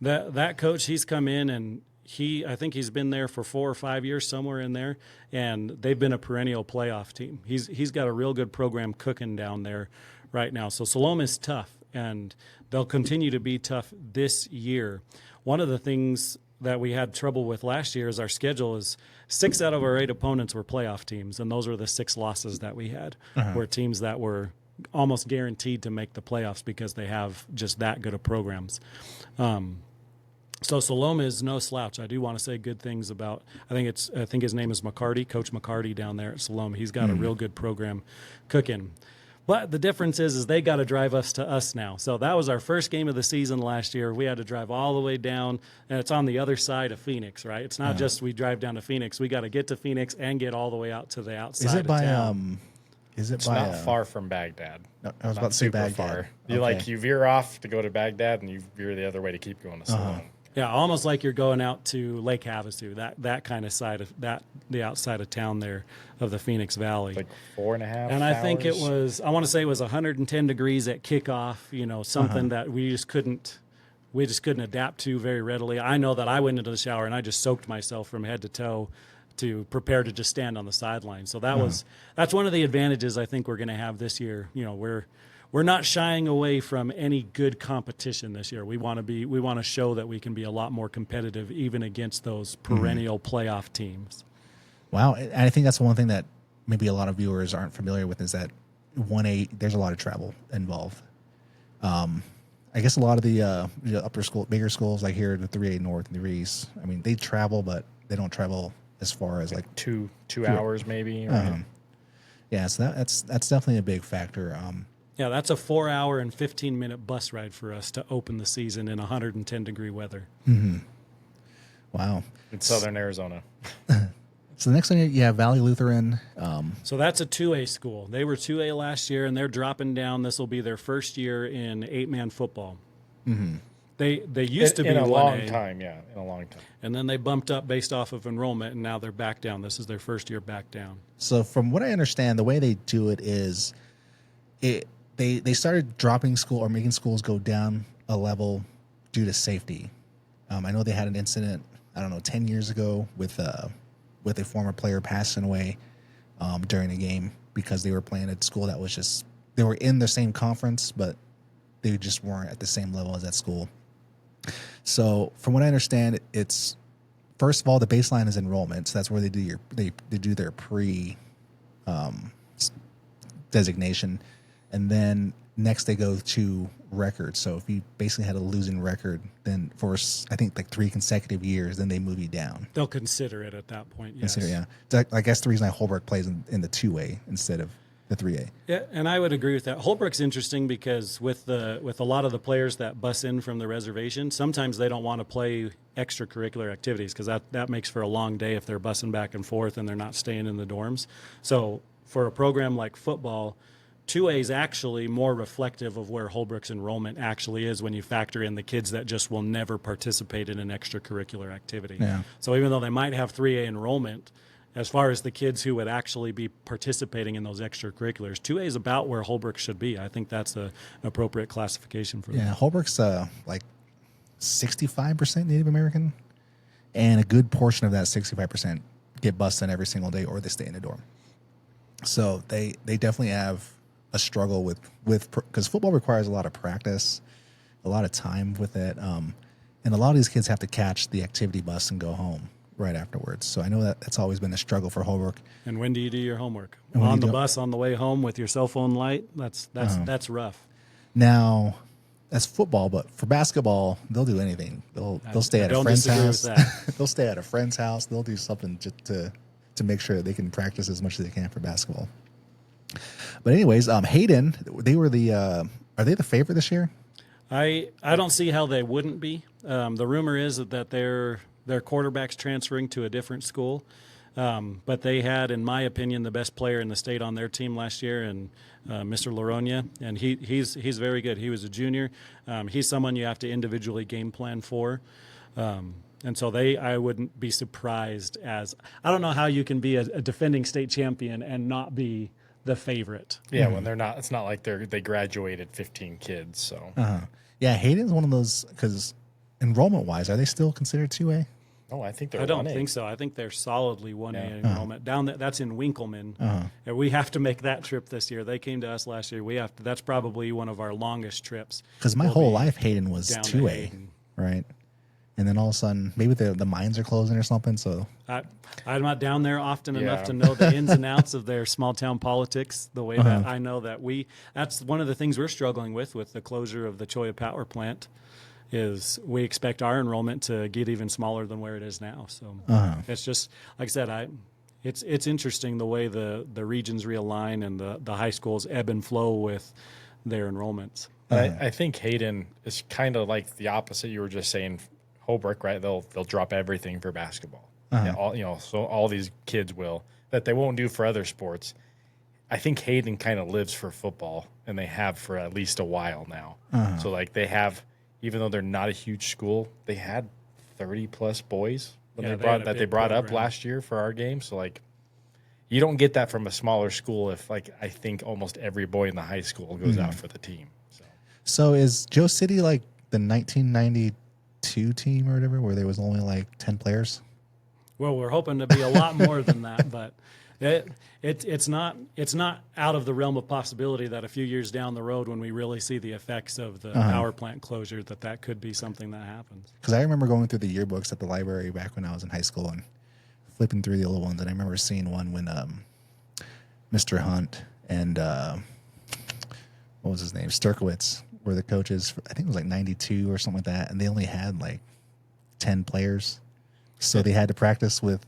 that coach, he's come in and I think he's been there for 4 or 5 years, somewhere in there, and they've been a perennial playoff team. He's got a real good program cooking down there right now. So Salome is tough, and they'll continue to be tough this year. One of the things that we had trouble with last year is our schedule is 6 out of our 8 opponents were playoff teams, and those were the 6 losses that we had, were teams that were almost guaranteed to make the playoffs because they have just that good of programs. So Salome is no slouch. I do want to say good things about. I think his name is McCarty, Coach McCarty down there at Salome. He's got a real good program cooking. But the difference is they got to drive us to us now. So that was our first game of the season last year. We had to drive all the way down, and it's on the other side of Phoenix, right? It's not just we drive down to Phoenix. We got to get to Phoenix and get all the way out to the outside of town. It's not far from Baghdad. No, I was about to say Baghdad. Far. You veer off to go to Baghdad, and you veer the other way to keep going to Salome. Yeah, almost like you're going out to Lake Havasu, that kind of side of the outside of town there of the Phoenix Valley. Like 4.5 And I think it was, I want to say it was 110 degrees at kickoff, something that we just couldn't adapt to very readily. I know that I went into the shower and I just soaked myself from head to toe to prepare to just stand on the sideline. So that's one of the advantages I think we're going to have this year. We're not shying away from any good competition this year. We want to show that we can be a lot more competitive even against those perennial playoff teams. Wow. And I think that's one thing that maybe a lot of viewers aren't familiar with is that 1A, there's a lot of travel involved. I guess a lot of the upper school, bigger schools like here, the 3A North and the 3A East, I mean, they travel, but they don't travel as far as like two hours maybe. Right? Yeah, so that's definitely a big factor. Yeah, that's a 4-hour and 15-minute bus ride for us to open the season in 110-degree weather. Wow. In southern Arizona. So the next thing you have Valley Lutheran. So that's a 2A school. They were 2A last year, and they're dropping down. This will be their first year in 8-man football. They used to be in a 1A, long time, yeah, in a long time. And then they bumped up based off of enrollment, and now they're back down. This is their first year back down. So from what I understand, the way they do it is they started dropping school or making schools go down a level due to safety. I know they had an incident, 10 years ago with a former player passing away during a game. because they were playing at a school that was just, they were in the same conference, but they just weren't at the same level as that school. So from what I understand, it's, first of all, the baseline is enrollment. So that's where they do their pre designation. And then next they go to record. So if you basically had a losing record, then for, I think, like 3 consecutive years, then they move you down. They'll consider it at that point. Yes. Yeah. I guess the reason Holbrook plays in the 2A instead of the 3A. Yeah, and I would agree with that. Holbrook's interesting because with a lot of the players that bus in from the reservation, sometimes they don't want to play extracurricular activities because that makes for a long day if they're bussing back and forth and they're not staying in the dorms. So for a program like football, 2A is actually more reflective of where Holbrook's enrollment actually is when you factor in the kids that just will never participate in an extracurricular activity. Yeah. So even though they might have 3A enrollment, as far as the kids who would actually be participating in those extracurriculars, 2A is about where Holbrook should be. I think that's an appropriate classification for them. Yeah, Holbrook's like 65% Native American, and a good portion of that 65% get bused in every single day or they stay in a dorm. So they definitely have a struggle with because football requires a lot of practice, a lot of time with it, and a lot of these kids have to catch the activity bus and go home right afterwards. So I know that's always been a struggle for Holbrook. And when do you do your homework? On the bus on the way home with your cell phone light? That's rough. Now, that's football, but for basketball, they'll do anything. They'll stay at a friend's house. They'll stay at a friend's house. They'll do something just to make sure that they can practice as much as they can for basketball. But anyways, Hayden, they were are they the favorite this year? I don't see how they wouldn't be. The rumor is that their quarterback's transferring to a different school, but they had, in my opinion, the best player in the state on their team last year, and Mr. Laronia, and he's very good. He was a junior. He's someone you have to individually game plan for. And so I wouldn't be surprised I don't know how you can be a defending state champion and not be the favorite. Yeah, when they're not, it's not like they graduated 15 kids. So yeah, Hayden's one of those, because enrollment wise, are they still considered 2A? Oh, I think they're. I don't 1A. think so. I think they're solidly 1A enrollment. Down there, that's in Winkleman. And we have to make that trip this year. They came to us last year. That's probably one of our longest trips. Because my whole life, Hayden was 2A, right? And then all of a sudden, maybe the mines are closing or something. So I'm not down there often enough to know the ins and outs of their small town politics. The way that I know that that's one of the things we're struggling with the closure of the Cholla power plant. Is we expect our enrollment to get even smaller than where it is now. So it's just, like I said, it's interesting the way the regions realign and the high schools ebb and flow with their enrollments. I think Hayden is kind of like the opposite. You were just saying Holbrook, right? They'll drop everything for basketball. Yeah, so all these kids will that they won't do for other sports. I think Hayden kind of lives for football, and they have for at least a while now. So like they have. Even though they're not a huge school, they had 30-plus boys when they brought up last year for our game. So, like, you don't get that from a smaller school if, like, I think almost every boy in the high school goes out for the team. So is Joe City like the 1992 team or whatever, where there was only, like, 10 players? Well, we're hoping to be a lot more than that, but it's not out of the realm of possibility that a few years down the road, when we really see the effects of the power plant closure, that could be something that happens. Because I remember going through the yearbooks at the library back when I was in high school and flipping through the old ones, and I remember seeing one when Mr. Hunt and what was his name, Sturkowitz, were the coaches. I think it was like 92 or something like that, and they only had like 10 players. So they had to practice with,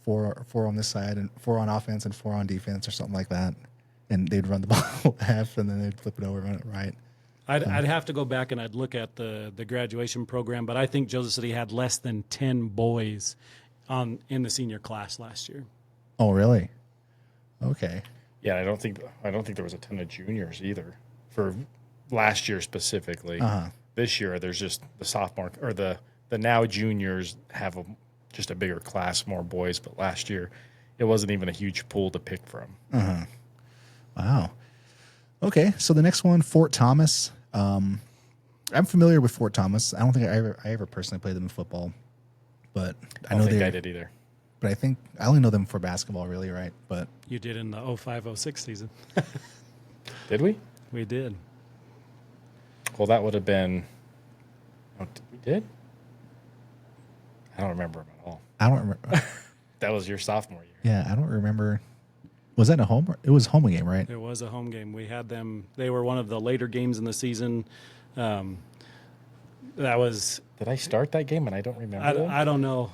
four on this side and 4 on offense and 4 on defense or something like that. And they'd run the ball half and then they'd flip it over and run it right. I'd have to go back and I'd look at the graduation program, but I think Joseph City had less than 10 boys in the senior class last year. Oh, really? Okay. Yeah, I don't think there was a ton of juniors either for last year specifically. This year, there's just the sophomore or the now juniors have just a bigger class, more boys. But last year, it wasn't even a huge pool to pick from. Wow. Okay, so the next one, Fort Thomas. I'm familiar with Fort Thomas. I don't think I ever personally played them in football, but I know I did either. but I think I only know them for basketball, really, right? But You did in the 05-06 season. Did we? We did. Well, that would have been. Oh, we did. I don't remember them at all. I don't remember. That was your sophomore year. Yeah, I don't remember. Was that a home? It was a home game, right? It was a home game. We had them. They were one of the later games in the season. That was. Did I start that game and I don't remember? I don't know.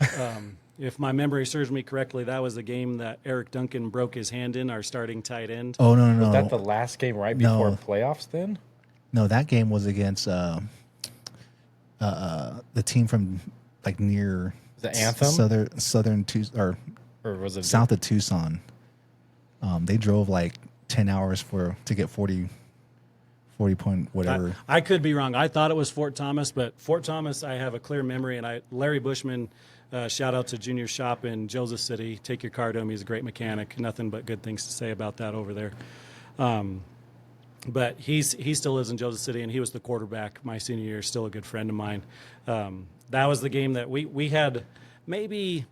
If my memory serves me correctly, that was the game that Eric Duncan broke his hand in, our starting tight end. Oh no. Was that the last game right before playoffs? Then. No, that game was against the team from like near The Anthem? southern Tucson, Or was it south of Tucson. They drove like 10 hours to get 40 point whatever. I could be wrong. I thought it was Fort Thomas, but Fort Thomas, I have a clear memory. And Larry Bushman, shout out to Junior Shop in Joseph City. Take your car to him. He's a great mechanic. Nothing but good things to say about that over there. But he still lives in Joseph City, and he was the quarterback my senior year. Still a good friend of mine. That was the game that we had maybe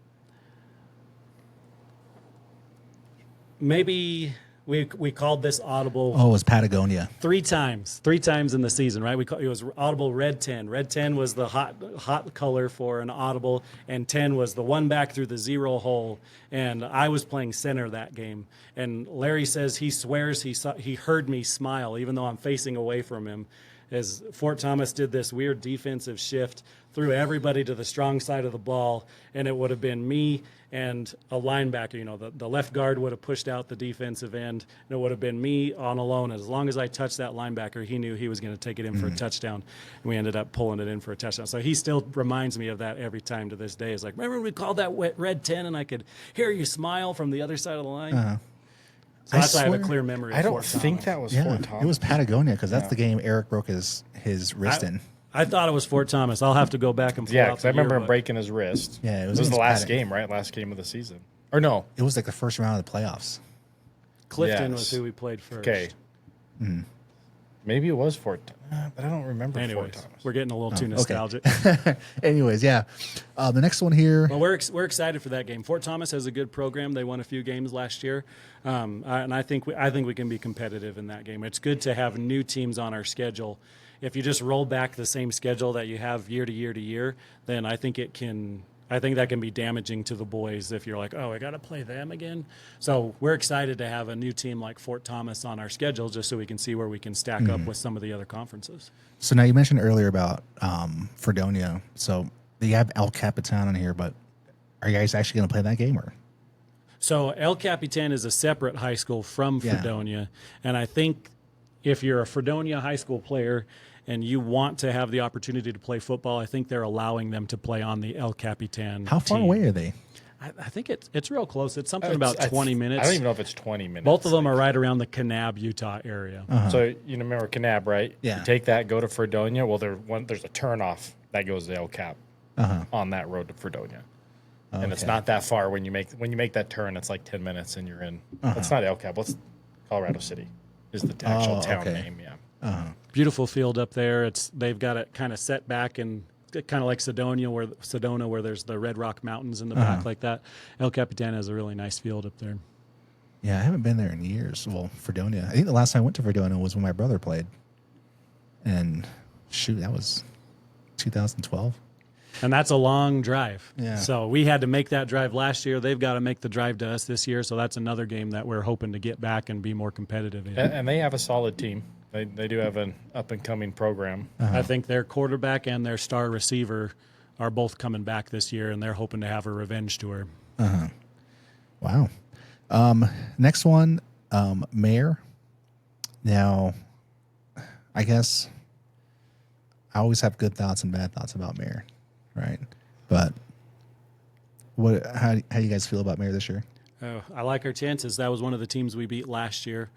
we called this audible. Oh, it was Patagonia. Three times in the season, right? It was audible red 10. Red 10 was the hot color for an audible, and 10 was the one back through the zero hole. And I was playing center that game. And Larry says he swears he heard me smile, even though I'm facing away from him, as Fort Thomas did this weird defensive shift, threw everybody to the strong side of the ball, and it would have been me and a linebacker. You know, the left guard would have pushed out the defensive end, and it would have been me on alone. As long as I touched that linebacker, he knew he was going to take it in for a touchdown, and we ended up pulling it in for a touchdown. So he still reminds me of that every time to this day. It's like, remember we called that red 10, and I could hear you smile from the other side of the line? Uh-huh. So that's why I have a clear memory of I don't Fort think Thomas. that was Yeah, Fort Thomas. it was Patagonia because that's the game Eric broke his wrist in. I thought it was Fort Thomas. I'll have to go back and pull Yeah, out because the I remember year, him but- breaking his wrist. Yeah, it was against the last Patagonia. game, right? Last game of the season. Or no? It was like the first round of the playoffs. Clifton Yes. was who we played first. Okay. Maybe it was Fort, but I don't remember Anyways, Fort Thomas. we're getting a little too okay. nostalgic. Anyways, yeah. The next one here. Well, we're excited for that game. Fort Thomas has a good program. They won a few games last year, and I think we can be competitive in that game. It's good to have new teams on our schedule. If you just roll back the same schedule that you have year to year to year, then I think that can be damaging to the boys if you're like, oh, I got to play them again. So we're excited to have a new team like Fort Thomas on our schedule just so we can see where we can stack up with some of the other conferences. So now you mentioned earlier about Fredonia. So you have El Capitan on here, but are you guys actually going to play that game or? So El Capitan is a separate high school from Yeah. Fredonia, and I think if you're a Fredonia high school player and you want to have the opportunity to play football, I think they're allowing them to play on the El Capitan How far team. away are they? I think it's real close. It's something about 20 minutes. I don't even know if it's 20 minutes. Both of them are right around the Kanab, Utah area. So you remember Kanab, right? Yeah. You take that, go to Fredonia. Well, there's a turnoff that goes to El Cap on that road to Fredonia, and it's Okay. not that far. When you make that turn, it's like 10 minutes, and you're in. It's not El Cap. It's Colorado City is the actual town okay. name. Yeah. Beautiful field up there. They've got it kind of set back and kind of like Sedona, where there's the Red Rock Mountains in the back like that. El Capitan has a really nice field up there. Yeah, I haven't been there in years. Well, Fredonia. I think the last time I went to Fredonia was when my brother played. And shoot, that was 2012. And that's a long drive. Yeah. So we had to make that drive last year. They've got to make the drive to us this year. So that's another game that we're hoping to get back and be more competitive in. And they have a solid team. They do have an up and coming program. I think their quarterback and their star receiver are both coming back this year, and they're hoping to have a revenge tour. Wow. Next one, Mayor. Now, I guess I always have good thoughts and bad thoughts about Mayor, right? But how do you guys feel about Mayor this year? I like our chances. That was one of the teams we beat last year.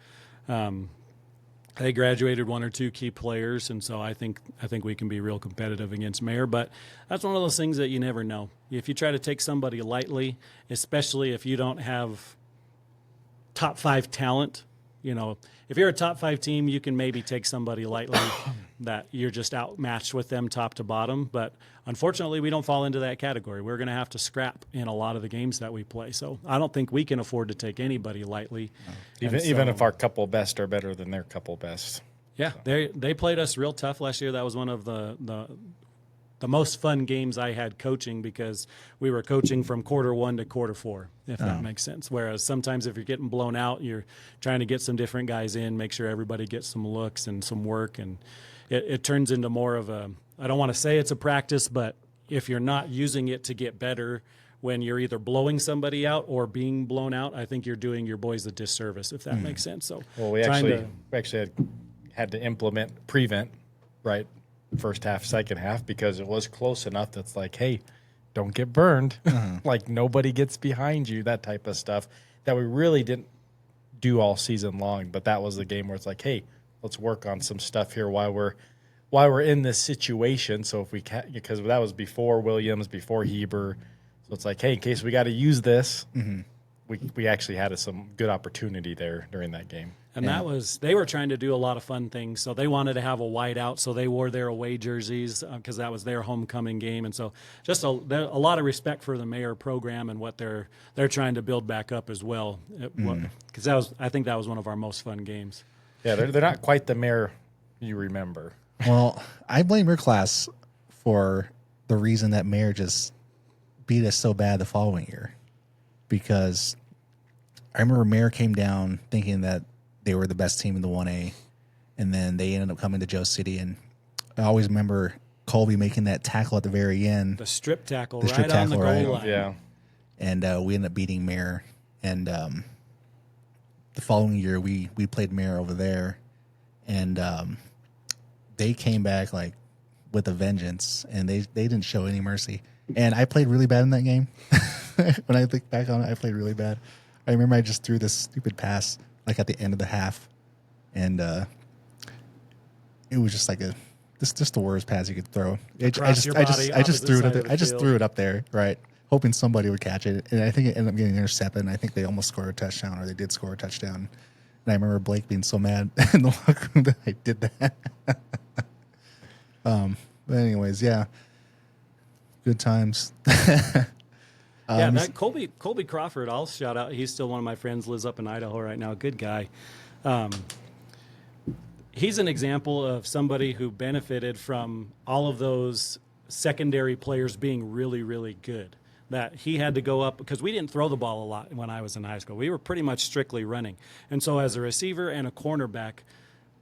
They graduated one or two key players, and so I think we can be real competitive against Mayor. But that's one of those things that you never know. If you try to take somebody lightly, especially if you don't have top 5 talent You know, if you're a top 5 team, you can maybe take somebody lightly that you're just outmatched with them top to bottom. But unfortunately, we don't fall into that category. We're going to have to scrap in a lot of the games that we play. So I don't think we can afford to take anybody lightly. Even if our couple best are better than their couple best. Yeah, they played us real tough last year. That was one of the most fun games I had coaching, because we were coaching from quarter 1 to quarter 4, if that makes sense. Whereas sometimes if you're getting blown out, you're trying to get some different guys in, make sure everybody gets some looks and some work. And it turns into more of a, I don't want to say it's a practice, but if you're not using it to get better when you're either blowing somebody out or being blown out, I think you're doing your boys a disservice, if that makes sense. So, well, we actually had to implement prevent, right? First half, second half, because it was close enough that's like, hey, don't get burned. Like nobody gets behind you, that type of stuff that we really didn't do all season long. But that was the game where it's like, hey, let's work on some stuff here while we're in this situation. So if we can, because that was before Williams, before Heber. So it's like, hey, in case we got to use this, we actually had some good opportunity there during that game. And that was, they were trying to do a lot of fun things. So they wanted to have a whiteout, so they wore their away jerseys because that was their homecoming game. And so just a lot of respect for the Mayor program and what they're trying to build back up as well. Because I think that was one of our most fun games. Yeah, they're not quite the Mayor you remember. Well, I blame your class for the reason that Mayor just beat us so bad the following year, because I remember Mayor came down thinking that they were the best team in the 1A, and then they ended up coming to Joe City. And I always remember Colby making that tackle at the very end. The strip tackle on the goal line. Yeah. And we ended up beating Mayor. And the following year, we played Mayor over there. And they came back like with a vengeance, and they didn't show any mercy. And I played really bad in that game. When I think back on it, I played really bad. I remember I just threw this stupid pass like at the end of the half, and it was just like just the worst pass you could throw. I just threw it. I just threw it up there, right, hoping somebody would catch it, and I think it ended up getting intercepted. And I think they almost scored a touchdown, or they did score a touchdown. And I remember Blake being so mad in the locker room that I did that. But anyways, yeah, good times. That Colby Crawford, I'll shout out. He's still one of my friends, lives up in Idaho right now. Good guy. He's an example of somebody who benefited from all of those secondary players being really, really good. That he had to go up, because we didn't throw the ball a lot when I was in high school. We were pretty much strictly running. And so as a receiver and a cornerback,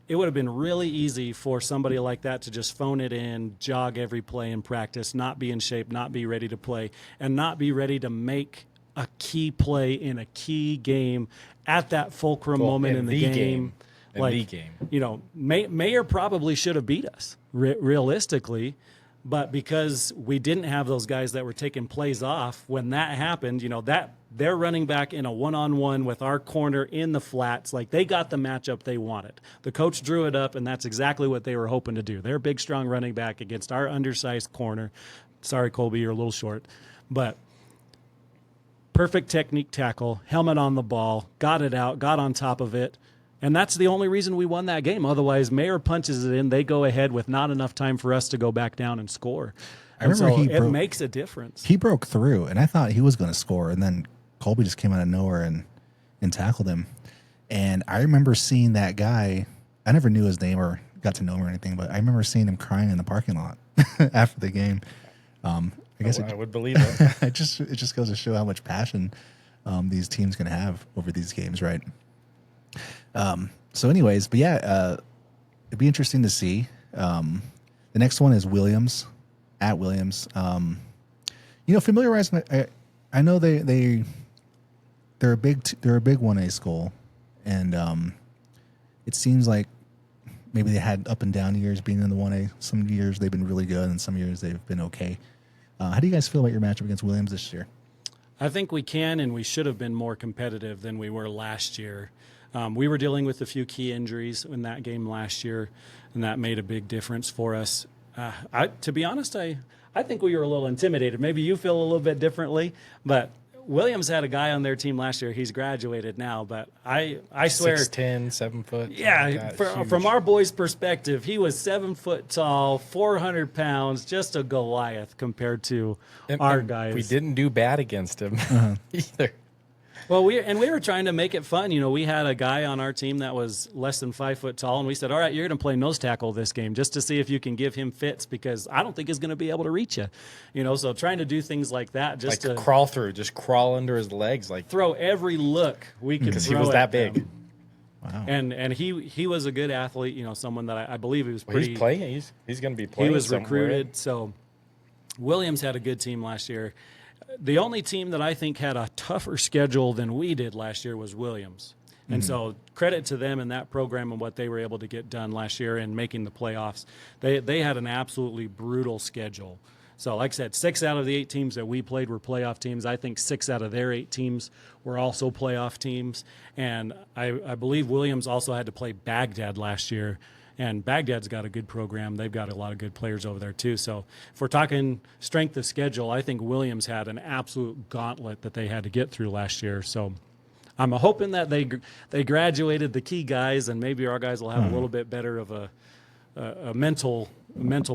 it would have been really easy for somebody like that to just phone it in, jog every play in practice, not be in shape, not be ready to play, and not be ready to make a key play in a key game at that fulcrum moment in the game. You know, Mayor probably should have beat us realistically, but because we didn't have those guys that were taking plays off when that happened, you know, that they're running back in a one-on-one with our corner in the flats. Like, they got the matchup they wanted. The coach drew it up, and that's exactly what they were hoping to do. Their big, strong running back against our undersized corner. Sorry, Colby, you're a little short. But perfect technique tackle, helmet on the ball, got it out, got on top of it. And that's the only reason we won that game. Otherwise, Mayor punches it in. They go ahead with not enough time for us to go back down and score. I remember it makes a difference. He broke through, and I thought he was going to score, and then Colby just came out of nowhere and tackled him. And I remember seeing that guy. I never knew his name or got to know him or anything, but I remember seeing him crying in the parking lot after the game. I guess I would believe it. it just goes to show how much passion these teams can have over these games, right? So anyways, but yeah, it'd be interesting to see. The next one is Williams, at Williams. You know, familiarize me. I know they're a big 1A school, and it seems like maybe they had up and down years being in the 1A. Some years they've been really good, and some years they've been okay. How do you guys feel about your matchup against Williams this year? I think we can, and we should have been more competitive than we were last year. We were dealing with a few key injuries in that game last year, and that made a big difference for us. To be honest, I think we were a little intimidated. Maybe you feel a little bit differently, but Williams had a guy on their team last year. He's graduated now, but I swear, 6'10", 7 foot. yeah, from our boy's perspective, he was 7 foot tall, 400 pounds, just a Goliath compared to our guys. We didn't do bad against him either. Well, we were trying to make it fun. You know, we had a guy on our team that was less than 5 foot tall, and we said, all right, you're going to play nose tackle this game just to see if you can give him fits, because I don't think he's going to be able to reach you. You know, so trying to do things like that, just Like to crawl through, just crawl under his legs. Like, throw every look we could because throw he was at that big. them. Wow. And he was a good athlete, you know, someone that I believe he was Well, pretty. he's playing. He's going to be playing. He was somewhere. recruited. So Williams had a good team last year. The only team that I think had a tougher schedule than we did last year was Williams. And so credit to them and that program and what they were able to get done last year in making the playoffs. They had an absolutely brutal schedule. So like I said, 6 out of the 8 teams that we played were playoff teams. I think 6 out of their 8 teams were also playoff teams. And I believe Williams also had to play Baghdad last year. And Baghdad's got a good program. They've got a lot of good players over there, too. So if we're talking strength of schedule, I think Williams had an absolute gauntlet that they had to get through last year. So I'm hoping that they graduated the key guys, and maybe our guys will have a little bit better of a mental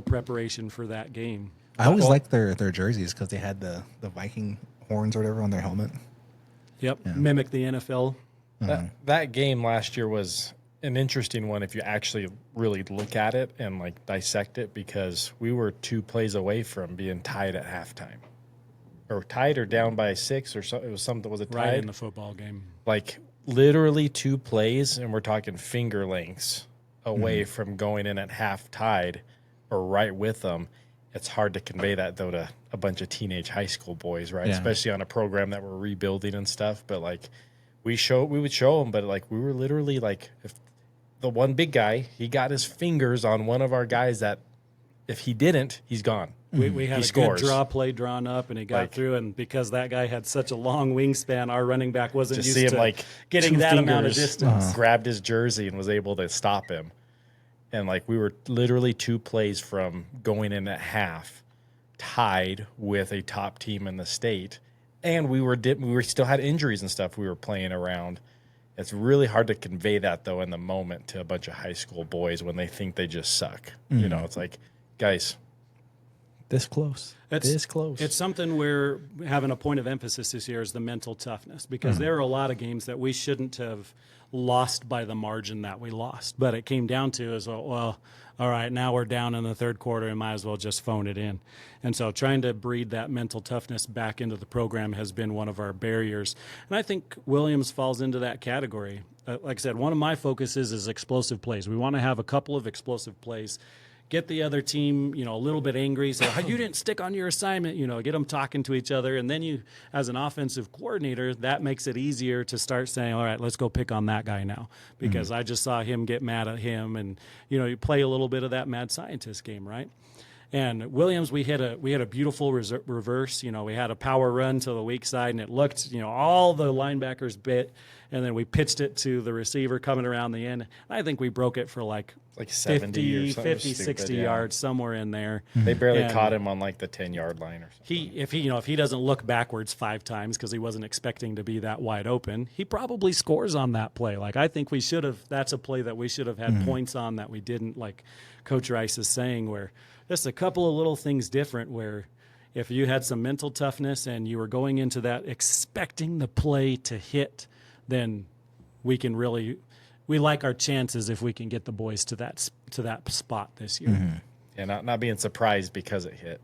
preparation for that game. I always liked their jerseys because they had the Viking horns or whatever on their helmet. Yep, mimic the NFL. That game last year was an interesting one if you actually really look at it and like dissect it, because we were 2 plays away from being tied at halftime, or tied or down by 6 or so. It was something. Was it tied? Right in the football game. Like literally 2 plays, and we're talking finger lengths away from going in at half tied or right with them. It's hard to convey that, though, to a bunch of teenage high school boys, right? Yeah. Especially on a program that we're rebuilding and stuff. But like we would show them, but like we were literally like, if the one big guy, he got his fingers on one of our guys that if he didn't, he's gone. We had He a scores. good draw play drawn up, and he got through. And because that guy had such a long wingspan, our running back wasn't Just used see him to like getting 2 that amount of fingers, distance. grabbed his jersey and was able to stop him. And like we were literally 2 plays from going in at half, tied with a top team in the state, and we still had injuries and stuff we were playing around. It's really hard to convey that, though, in the moment to a bunch of high school boys when they think they just suck. You know, it's like, guys, this close. This close. It's something we're having a point of emphasis this year is the mental toughness, because there are a lot of games that we shouldn't have lost by the margin that we lost. But it came down to is, well, all right, now we're down in the third quarter and might as well just phone it in. And so trying to breed that mental toughness back into the program has been one of our barriers. And I think Williams falls into that category. Like I said, one of my focuses is explosive plays. We want to have a couple of explosive plays. Get the other team, you know, a little bit angry. Say, oh, you didn't stick on your assignment. You know, get them talking to each other. And then you, as an offensive coordinator, that makes it easier to start saying, all right, let's go pick on that guy now, because I just saw him get mad at him. And, you know, you play a little bit of that mad scientist game, right? And Williams, we had a beautiful reverse. You know, we had a power run to the weak side, and it looked, you know, all the linebackers bit, and then we pitched it to the receiver coming around the end. I think we broke it for like 70 or something 50, stupid, 60 yards, somewhere in there. They barely And caught him on like the 10-yard line or something. if he doesn't look backwards 5 times because he wasn't expecting to be that wide open, he probably scores on that play. Like, I think we should have. That's a play that we should have had points on that we didn't. Like Coach Rice is saying, where just a couple of little things different. Where if you had some mental toughness and you were going into that expecting the play to hit, then we can really. We like our chances if we can get the boys to that spot this year. Yeah, not being surprised because it hit.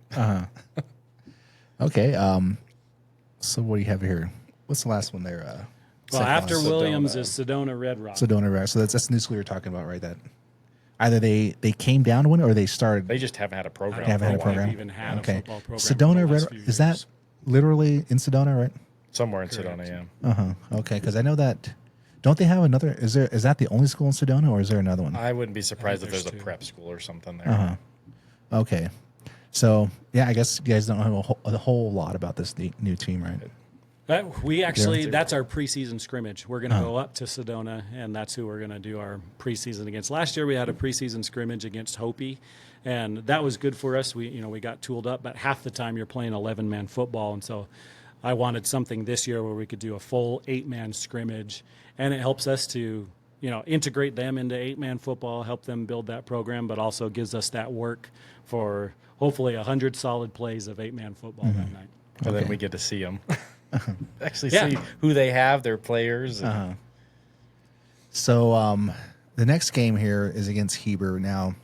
Okay. So what do you have here? What's the last one there? Well, after Cyclones. Williams is Sedona Red Rock. Sedona Red. So that's the new school you're talking about, right? That either they came down to win or they started. They just haven't had a program. Haven't had a for while. program. Even had Okay. a football program. Sedona for the last Red. few Is that years. literally in Sedona, right? Somewhere in Sedona, yeah. Okay, because I know that. Don't they have another? Is that the only school in Sedona, or is there another one? I wouldn't be surprised if there's there's a 2. prep school or something there. Okay, so yeah, I guess you guys don't know a whole lot about this new team, right? That's our preseason scrimmage. We're going to go up to Sedona, and that's who we're going to do our preseason against. Last year we had a preseason scrimmage against Hopi, and that was good for us. We got tooled up, but half the time you're playing 11-man football, and so I wanted something this year where we could do a full 8-man scrimmage, and it helps us to, integrate them into 8-man football, help them build that program, but also gives us that work for hopefully 100 solid plays of 8-man football that night. And then we get to see them. Actually see who they have, their players. And So the next game here is against Heber. Now,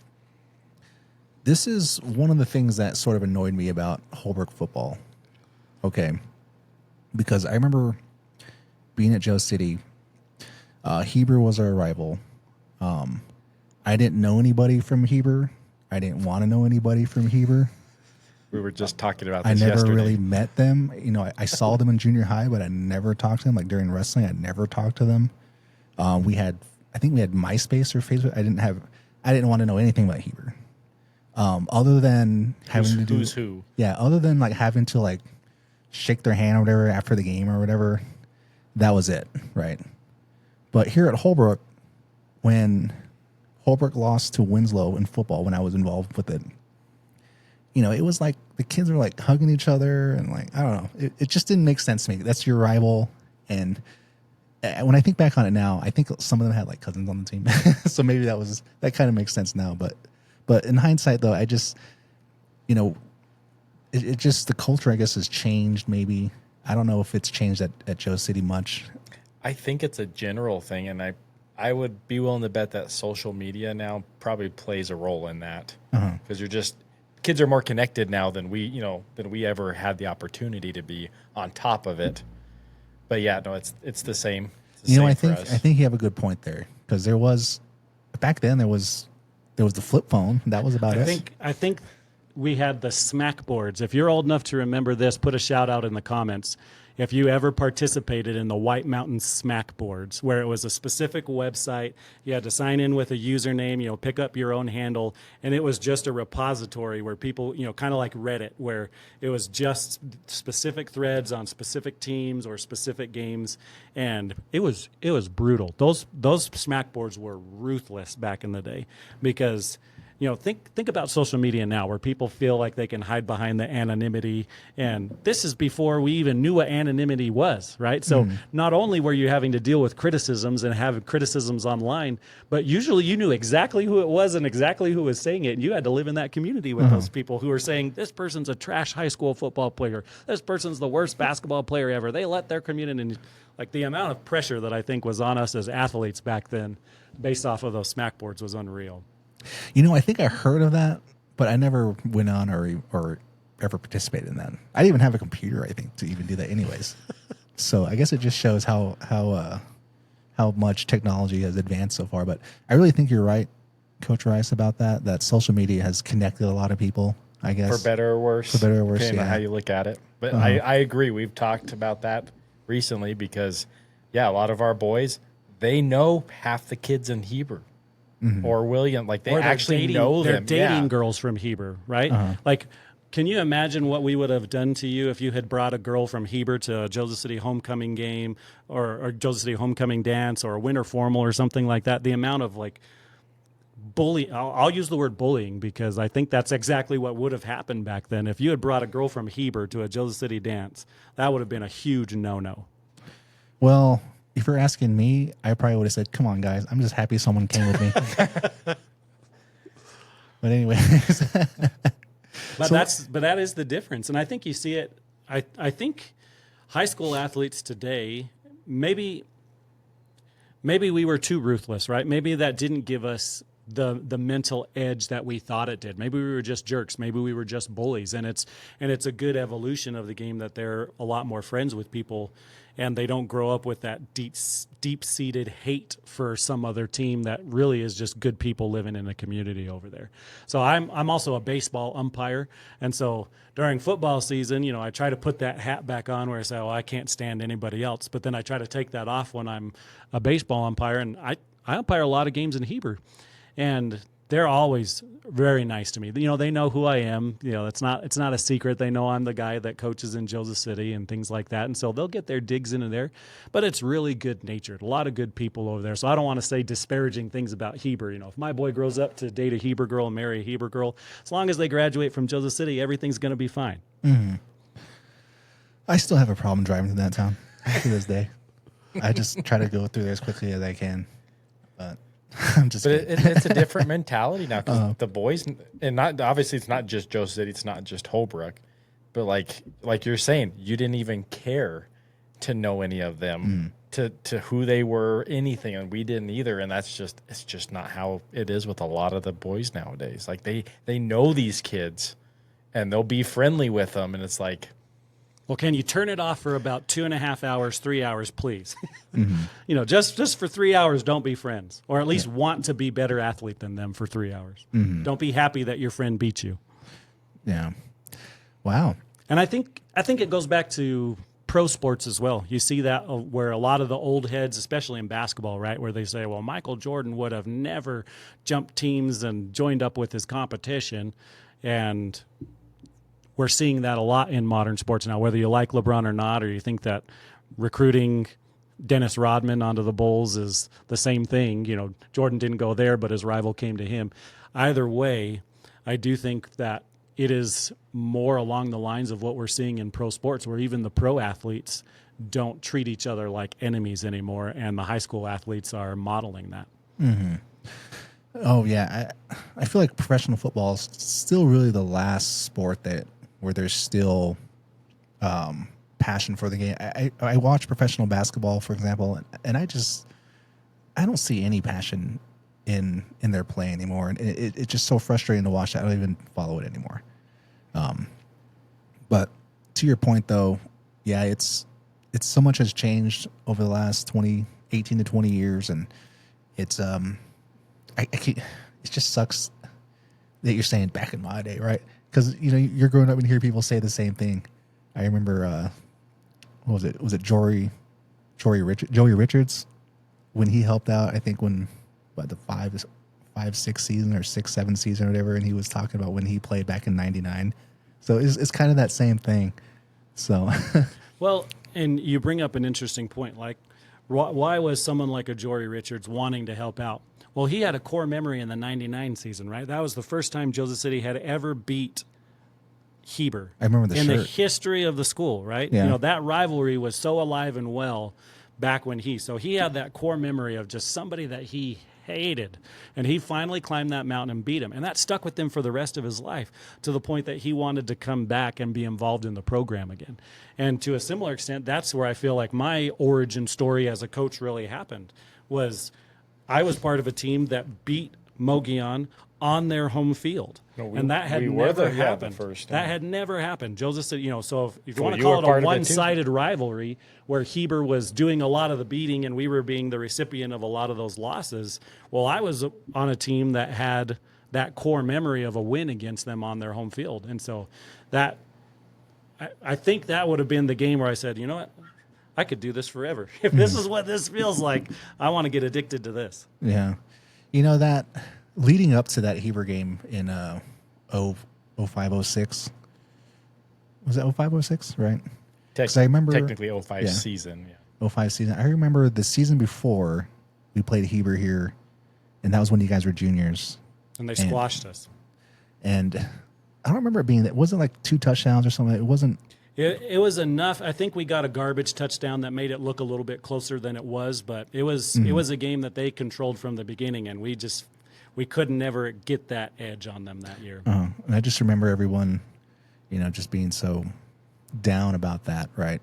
this is one of the things that sort of annoyed me about Holbrook football. Okay. Because I remember being at Joe City. Heber was our rival. I didn't know anybody from Heber. I didn't want to know anybody from Heber. We were just talking about I this never yesterday. really met them. I saw them in junior high, but I never talked to them. Like during wrestling, I never talked to them. I think we had MySpace or Facebook. I didn't want to know anything about Heber. Other than having to do who's who. Yeah, other than like having to like shake their hand or whatever after the game or whatever. That was it, right? But here at Holbrook, when Holbrook lost to Winslow in football, when I was involved with it, it was like the kids were like hugging each other and like, I don't know. It just didn't make sense to me. That's your rival. And when I think back on it now, I think some of them had like cousins on the team. So maybe that kind of makes sense now. But in hindsight though, I just, it just, the culture I guess has changed maybe. I don't know if it's changed at Joe City much. I think it's a general thing, and I would be willing to bet that social media now probably plays a role in that, because kids are more connected now than we ever had the opportunity to be on top of it. But yeah, no, it's the same. It's the same I for us. think you have a good point there, because back then there was the flip phone. That was about it. I think we had the smack boards. If you're old enough to remember this, put a shout out in the comments. If you ever participated in the White Mountain smack boards, where it was a specific website, you had to sign in with a username, pick up your own handle, and it was just a repository where people, kind of like Reddit, where it was just specific threads on specific teams or specific games, and it was brutal. Those smack boards were ruthless back in the day, because think about social media now, where people feel like they can hide behind the anonymity. And this is before we even knew what anonymity was, right? So not only were you having to deal with criticisms and have criticisms online, but usually you knew exactly who it was and exactly who was saying it. And you had to live in that community with those people who were saying, this person's a trash high school football player. This person's the worst basketball player ever. They let their community, and like the amount of pressure that I think was on us as athletes back then based off of those smack boards was unreal. I think I heard of that, but I never went on or ever participated in that. I didn't even have a computer, I think, to even do that anyways. So I guess it just shows how much technology has advanced so far. But I really think you're right, Coach Rice, about that social media has connected a lot of people, I guess. For better or worse. Depending on how you look at it. But I agree. We've talked about that recently because, a lot of our boys, they know half the kids in Heber. Or William, like they actually know them. They're dating girls from Heber, right? Like, can you imagine what we would have done to you if you had brought a girl from Heber to a Joseph City homecoming game or Joseph City homecoming dance or a winter formal or something like that? The amount of like bullying, I'll use the word bullying because I think that's exactly what would have happened back then. If you had brought a girl from Heber to a Joseph City dance, that would have been a huge no-no. Well, if you're asking me, I probably would have said, come on, guys. I'm just happy someone came with me. But anyways. But that is the difference. And I think you see it. I think high school athletes today, maybe we were too ruthless, right? Maybe that didn't give us the mental edge that we thought it did. Maybe we were just jerks. Maybe we were just bullies. And it's a good evolution of the game that they're a lot more friends with people, and they don't grow up with that deep-seated hate for some other team that really is just good people living in a community over there. So I'm also a baseball umpire, and so during football season, I try to put that hat back on where I say, I can't stand anybody else, but then I try to take that off when I'm a baseball umpire, and I umpire a lot of games in Heber, and they're always very nice to me. They know who I am. It's not a secret. They know I'm the guy that coaches in Joseph City and things like that. And so they'll get their digs into there. But it's really good-natured. A lot of good people over there. So I don't want to say disparaging things about Heber. If my boy grows up to date a Heber girl and marry a Heber girl, as long as they graduate from Joseph City, everything's going to be fine. Mm-hmm. I still have a problem driving through that town to this day. I just try to go through there as quickly as I can, but I'm just. But it's a different mentality now because the boys, and not obviously it's not just Joe City, it's not just Holbrook, but like you're saying, you didn't even care to know any of them, to who they were, anything, and we didn't either. And it's just not how it is with a lot of the boys nowadays. Like they know these kids, and they'll be friendly with them, and it's like, well, can you turn it off for about 2.5 hours, 3 hours, please? Just for 3 hours, don't be friends, or at least want to be better athlete than them for 3 hours. Don't be happy that your friend beat you. Yeah. Wow. And I think it goes back to pro sports as well. You see that where a lot of the old heads, especially in basketball, right, where they say, well, Michael Jordan would have never jumped teams and joined up with his competition. And we're seeing that a lot in modern sports now, whether you like LeBron or not, or you think that recruiting Dennis Rodman onto the Bulls is the same thing. Jordan didn't go there, but his rival came to him. Either way, I do think that it is more along the lines of what we're seeing in pro sports, where even the pro athletes don't treat each other like enemies anymore, and the high school athletes are modeling that. Oh, yeah. I feel like professional football is still really the last sport where there's still passion for the game. I watch professional basketball, for example, and I don't see any passion in their play anymore, and it's just so frustrating to watch that I don't even follow it anymore. But to your point, though, yeah, it's so much has changed over the last 18 to 20 years, and it's it just sucks that you're saying back in my day, right? Because you're growing up and hear people say the same thing. I remember what was it? Was it Joey Richards when he helped out? I think when the 5-6 season or 6-7 season or whatever, and he was talking about when he played back in '99. So it's kind of that same thing. So well, and you bring up an interesting point. Like, why was someone like a Jory Richards wanting to help out? Well, he had a core memory in the '99 season, right? That was the first time Joseph City had ever beat Heber. I remember the in shirt. The history of the school, right? Yeah. That rivalry was so alive and well back when so he had that core memory of just somebody that he hated, and he finally climbed that mountain and beat him, and that stuck with him for the rest of his life, to the point that he wanted to come back and be involved in the program again. And to a similar extent, that's where I feel like my origin story as a coach really happened. Was I was part of a team that beat Mogollon on their home field, and that had never happened. That had never happened. Joseph said, so if you want to call it a one-sided rivalry where Heber was doing a lot of the beating and we were being the recipient of a lot of those losses, well, I was on a team that had that core memory of a win against them on their home field. And so that, I think that would have been the game where I said, you know what, I could do this forever. If this is what this feels like, I want to get addicted to this. Yeah. That leading up to that Heber game in 05-06, was it 05-06, right? Because I remember technically 05 season. Yeah. 05 season. I remember the season before we played Heber here, and that was when you guys were juniors. And they squashed us. And I don't remember it being that. It wasn't like 2 touchdowns or something. It wasn't. It was enough. I think we got a garbage touchdown that made it look a little bit closer than it was, but it was a game that they controlled from the beginning, and we couldn't never get that edge on them that year. And I just remember everyone, just being so down about that, right?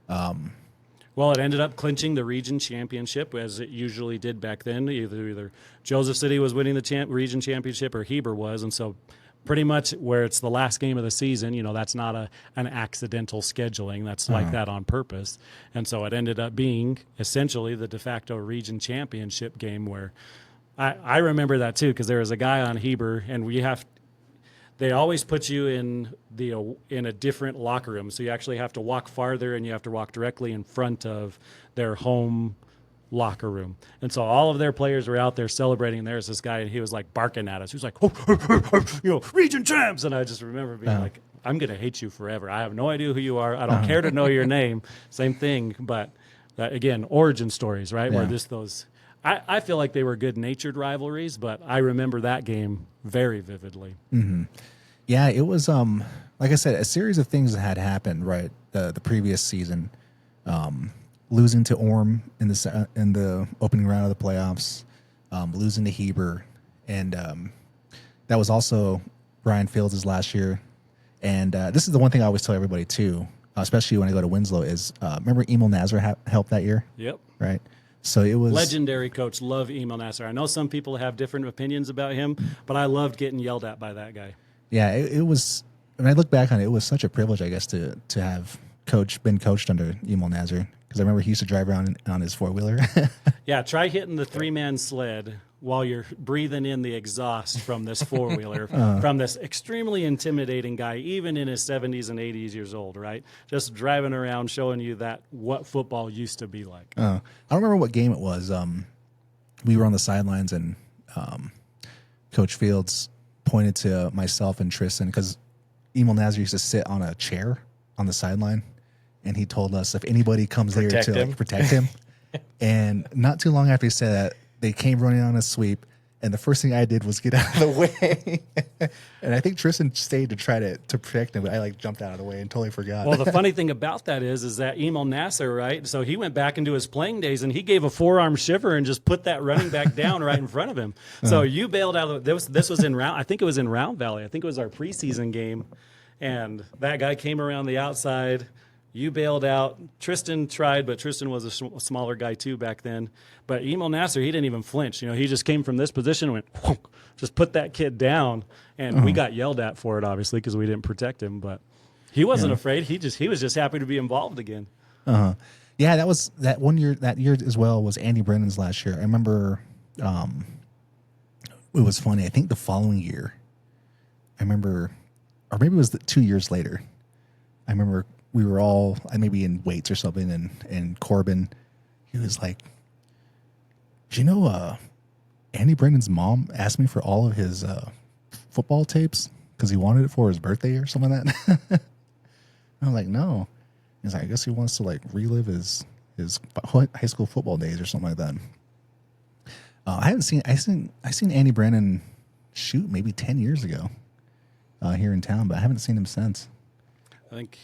Well, it ended up clinching the region championship, as it usually did back then. Either Joseph City was winning the region championship or Heber was, and so pretty much where it's the last game of the season, that's not an accidental scheduling. That's like that on purpose. And so it ended up being essentially the de facto region championship game, where I remember that too, because there was a guy on Heber, and they always put you in a different locker room. So you actually have to walk farther, and you have to walk directly in front of their home locker room. And so all of their players were out there celebrating, and there's this guy, and he was like barking at us. He was like, region champs. And I just remember being like, I'm going to hate you forever. I have no idea who you are. I don't care to know your name. Same thing. But again, origin stories, right? Yeah. Where I feel like they were good natured rivalries, but I remember that game very vividly. Mm-hmm. Yeah, it was like I said, a series of things that had happened, right? The previous season, losing to Orm in the opening round of the playoffs, losing to Heber, and that was also Brian Fields' last year. And this is the one thing I always tell everybody too, especially when I go to Winslow, is remember Emil Nazar helped that year? Yep. Right. So it was legendary coach. Love Emil Nasser. I know some people have different opinions about him, but I loved getting yelled at by that guy. Yeah, it was. When I look back on it, it was such a privilege, I guess, to have been coached under Emil Nazar, because I remember he used to drive around on his 4-wheeler. Yeah, try hitting the 3-man sled while you're breathing in the exhaust from this 4-wheeler, from this extremely intimidating guy, even in his 70s and 80s years old, right? Just driving around showing you that what football used to be like. I don't remember what game it was. We were on the sidelines, and Coach Fields pointed to myself and Tristan, because Emil Nazar used to sit on a chair on the sideline, and he told us if anybody comes there to like, protect him. And not too long after he said that, they came running on a sweep, and the first thing I did was get out of the way. And I think Tristan stayed to try to protect him, but I like jumped out of the way and totally forgot. Well, the funny thing about that is that Emil Nasser, right? So he went back into his playing days, and he gave a forearm shiver and just put that running back down right in front of him. So you bailed out of this was in Round. I think it was in Round Valley. I think it was our preseason game, and that guy came around the outside. You bailed out. Tristan tried, but Tristan was a smaller guy too back then. But Emil Nasser, he didn't even flinch. You know, he just came from this position and went, whoosh, just put that kid down. And we got yelled at for it, obviously, because we didn't protect him. But he wasn't afraid. He was just happy to be involved again. Yeah, that was that one year. That year as well was Andy Brennan's last year. I remember. It was funny. I think the following year, I remember, or maybe it was 2 years later. I remember we were all maybe in weights or something, and Corbin, he was like, "Do you know Andy Brennan's mom asked me for all of his football tapes because he wanted it for his birthday or something like that." I'm like, "No." He's like, "I guess he wants to like relive his high school football days or something like that." I seen Andy Brennan shoot maybe 10 years ago here in town, but I haven't seen him since. I think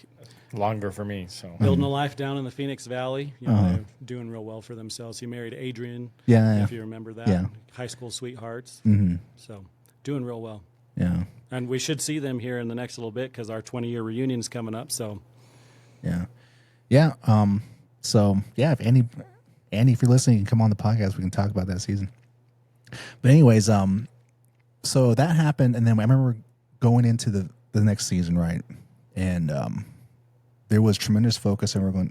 Longer for me. So building a life down in the Phoenix Valley, you know, they're doing real well for themselves. He married Adrian, if you remember that, high school sweethearts. So doing real well. Yeah, and we should see them here in the next little bit because our 20-year reunion is coming up. So yeah. So yeah, if Andy, if you're listening, you can come on the podcast. We can talk about that season. But anyways, so that happened, and then I remember going into the next season, right? And there was tremendous focus, and we're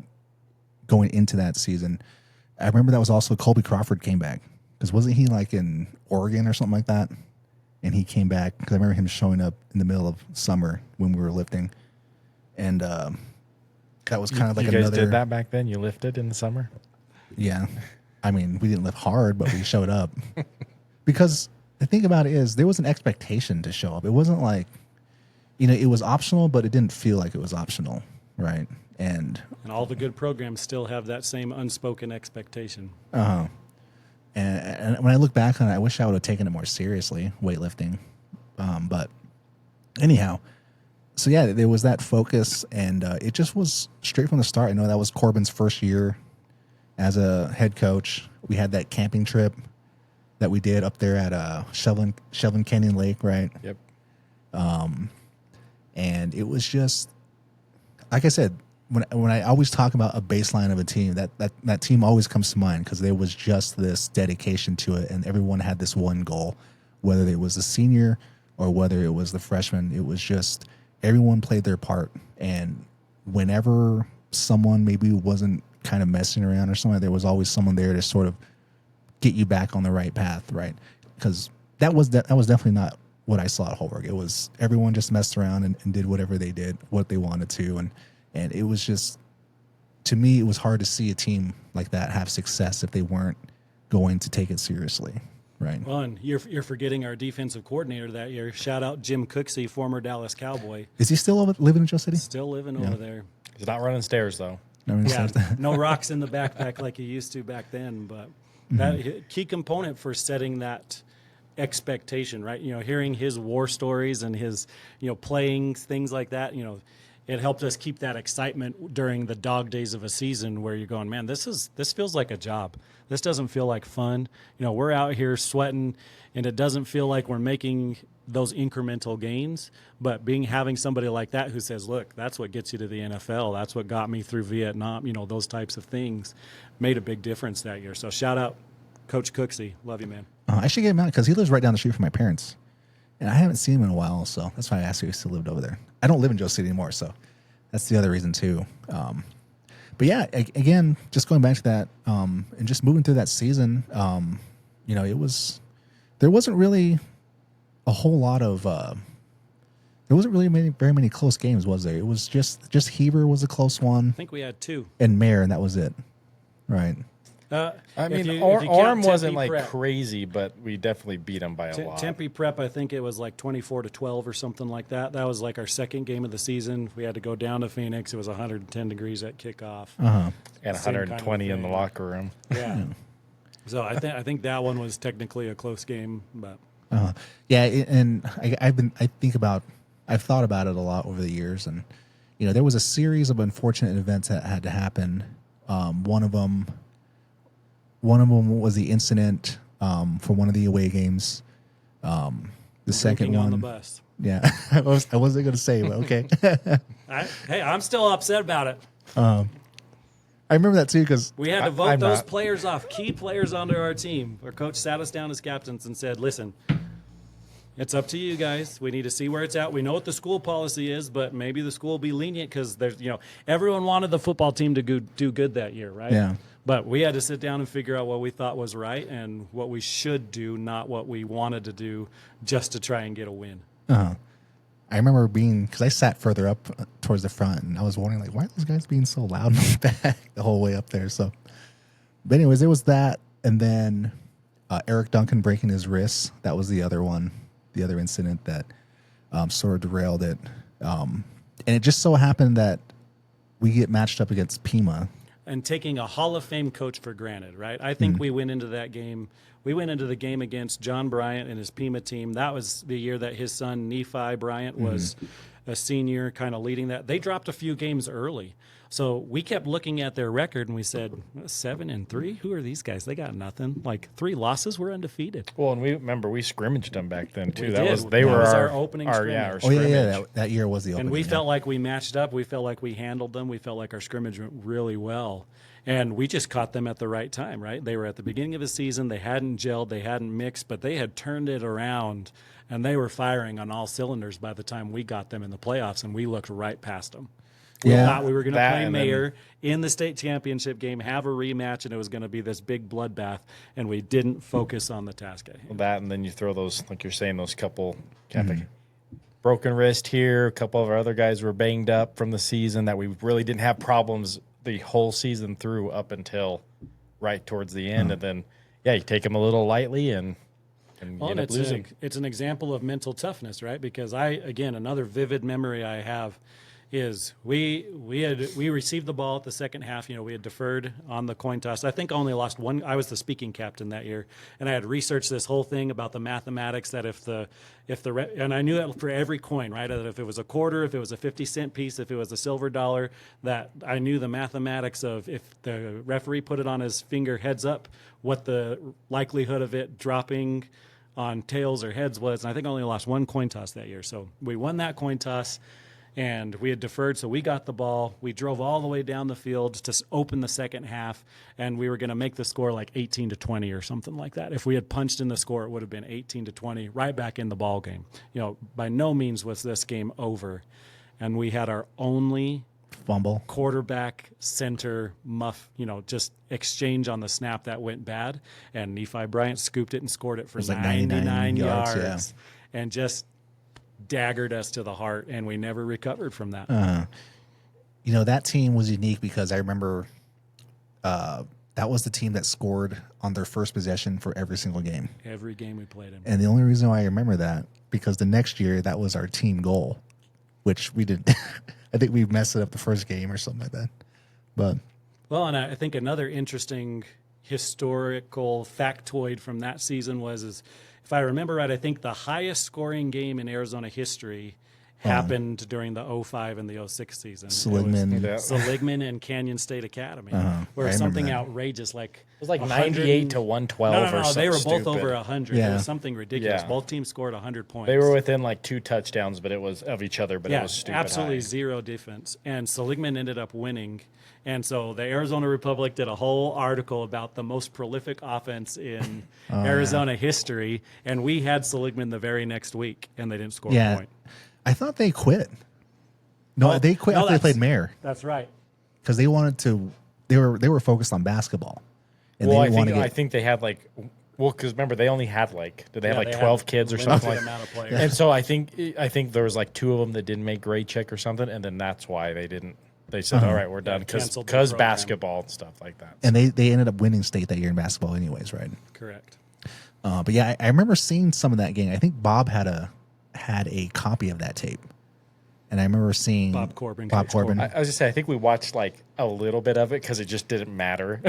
going into that season. I remember that was also Colby Crawford came back, because wasn't he like in Oregon or something like that? And he came back because I remember him showing up in the middle of summer when we were lifting, and that was kind of like you guys another. did that back then? You lifted in the summer? Yeah, I mean, we didn't lift hard, but we showed up because the thing about it is there was an expectation to show up. It wasn't like, you know, it was optional, but it didn't feel like it was optional, right? And all the good programs still have that same unspoken expectation. And when I look back on it, I wish I would have taken it more seriously, weightlifting. But anyhow, so yeah, there was that focus, and it just was straight from the start. I know that was Corbin's first year as a head coach. We had that camping trip that we did up there at Shelvin Canyon Lake, right? Yep. And it was just, like I said, when I always talk about a baseline of a team, that team always comes to mind, because there was just this dedication to it, and everyone had this one goal, whether it was the senior or whether it was the freshman. It was just everyone played their part, and whenever someone maybe wasn't kind of messing around or something, there was always someone there to sort of get you back on the right path, right? Because that was definitely not what I saw at Holbrook. It was everyone just messed around and did whatever they did, what they wanted to, and it was just, to me, it was hard to see a team like that have success if they weren't going to take it seriously, right? Well, and you're forgetting our defensive coordinator that year. Shout out Jim Cooksey, former Dallas Cowboy. Is he still living in Joe City? Still living over there. He's not running stairs, though. No rocks in the backpack like he used to back then. But that key component for setting that expectation, right? Hearing his war stories and his, playing things like that, it helped us keep that excitement during the dog days of a season where you're going, man, this feels like a job. This doesn't feel like fun. We're out here sweating, and it doesn't feel like we're making those incremental gains. But having somebody like that who says, look, that's what gets you to the NFL. That's what got me through Vietnam. Those types of things made a big difference that year. So shout out Coach Cooksey. Love you, man. I should get him out because he lives right down the street from my parents. And I haven't seen him in a while, so that's why I asked if he still lived over there. I don't live in Joe City anymore, so that's the other reason too. But yeah, again, just going back to that, and just moving through that season, there wasn't really a whole lot of, there wasn't really very many close games, was there? It was just Heber was a close one. I think we had 2. And Mare, and that was it. Right. I mean, if you Orem count wasn't Tempe like Prep. crazy, but we definitely beat them by a lot. Tempe Prep, I think it was like 24-12 or something like that. That was like our second game of the season. We had to go down to Phoenix. It was 110 degrees at kickoff. Uh-huh. And 120 in the locker room. Yeah. So I think that one was technically a close game, but yeah, and I've thought about it a lot over the years, and there was a series of unfortunate events that had to happen. One of them was the incident for one of the away games. The second one, on the bus. Yeah, I wasn't going to say, but okay. Hey, I'm still upset about it. I remember that too because we had to vote those players off, key players onto our team. Our coach sat us down as captains and said, "Listen, it's up to you guys. We need to see where it's at. We know what the school policy is, but maybe the school will be lenient because there's, everyone wanted the football team to do good that year, right? Yeah. But we had to sit down and figure out what we thought was right and what we should do, not what we wanted to do, just to try and get a win." I remember because I sat further up towards the front, and I was wondering, like, why are those guys being so loud in the back the whole way up there? So, but anyways, there was that, and then Eric Duncan breaking his wrist. That was the other one, the other incident that sort of derailed it. And it just so happened that we get matched up against Pima. And taking a Hall of Fame coach for granted, right? I think we went into that game. We went into the game against John Bryant and his Pima team. That was the year that his son, Nephi Bryant, was a senior, kind of leading that. They dropped a few games early. So we kept looking at their record, and we said, 7-3? Who are these guys? They got nothing. Like 3 losses, we're undefeated. Well, and we scrimmaged them back then, too. That was our opening scrimmage. That year was the opening. And we felt like we matched up. We felt like we handled them. We felt like our scrimmage went really well. And we just caught them at the right time, right? They were at the beginning of the season. They hadn't gelled. They hadn't mixed, but they had turned it around, and they were firing on all cylinders by the time we got them in the playoffs, and we looked right past them. We thought we were going to play Mayor in the state championship game, have a rematch, and it was going to be this big bloodbath, and we didn't focus on the task at hand. That, and then you throw those, like you're saying, those couple broken wrist here. A couple of our other guys were banged up from the season that we really didn't have problems the whole season through up until right towards the end. And then, you take them a little lightly and you end up losing. It's an example of mental toughness, right? Because another vivid memory I have is we received the ball at the second half. We had deferred on the coin toss. I think I only lost one. I was the speaking captain that year, and I had researched this whole thing about the mathematics that and I knew that for every coin, right? That if it was a quarter, if it was a 50-cent piece, if it was a silver dollar, that I knew the mathematics of if the referee put it on his finger heads up, what the likelihood of it dropping on tails or heads was. And I think I only lost one coin toss that year. So we won that coin toss. And we had deferred, so we got the ball. We drove all the way down the field to open the second half, and we were going to make the score like 18-20 or something like that. If we had punched in the score, it would have been 18-20, right back in the ball game. By no means was this game over, and we had our only fumble, quarterback, center, just exchange on the snap that went bad, and Nephi Bryant scooped it and scored it for 99 yards, and just daggered us to the heart, and we never recovered from that. That team was unique because I remember that was the team that scored on their first possession for every single game. Every game we played in. And the only reason why I remember that, because the next year that was our team goal, which we didn't. I think we messed it up the first game or something like that. But and I think another interesting historical factoid from that season was if I remember right, I think the highest scoring game in Arizona history happened during the 05 and the 06 season. Seligman. Seligman and Canyon State Academy, where I something remember that. outrageous like It was like 100 98 to 112 No, or no, no. something They were both stupid. over 100. Yeah. It was something ridiculous. Yeah. Both teams scored 100 points. They were within like 2 touchdowns, but it was of each other, but it was stupid absolutely high. zero defense. And Seligman ended up winning. And so the Arizona Republic did a whole article about the most prolific offense in Arizona history. And we had Seligman the very next week, and they didn't score a point. I thought they quit. No, Well, they quit no, after they that's- played Mayor That's right. because they wanted to. They were focused on basketball, and Well, they didn't want to I get. think they had like, well, because remember they only had like, did they have Yeah, like they 12 had kids or limited something like amount of players. And so I think there was like 2 of them that didn't make grade check or something, and then that's why they didn't. They said, all right, we're done canceled the because program. basketball and stuff like that. And they ended up winning state that year in basketball, anyways, right? Correct. But yeah, I remember seeing some of that game. I think Bob had a copy of that tape, and I remember seeing Bob Corbin. Bob Corbin. I was just saying, I think we watched like a little bit of it because it just didn't matter.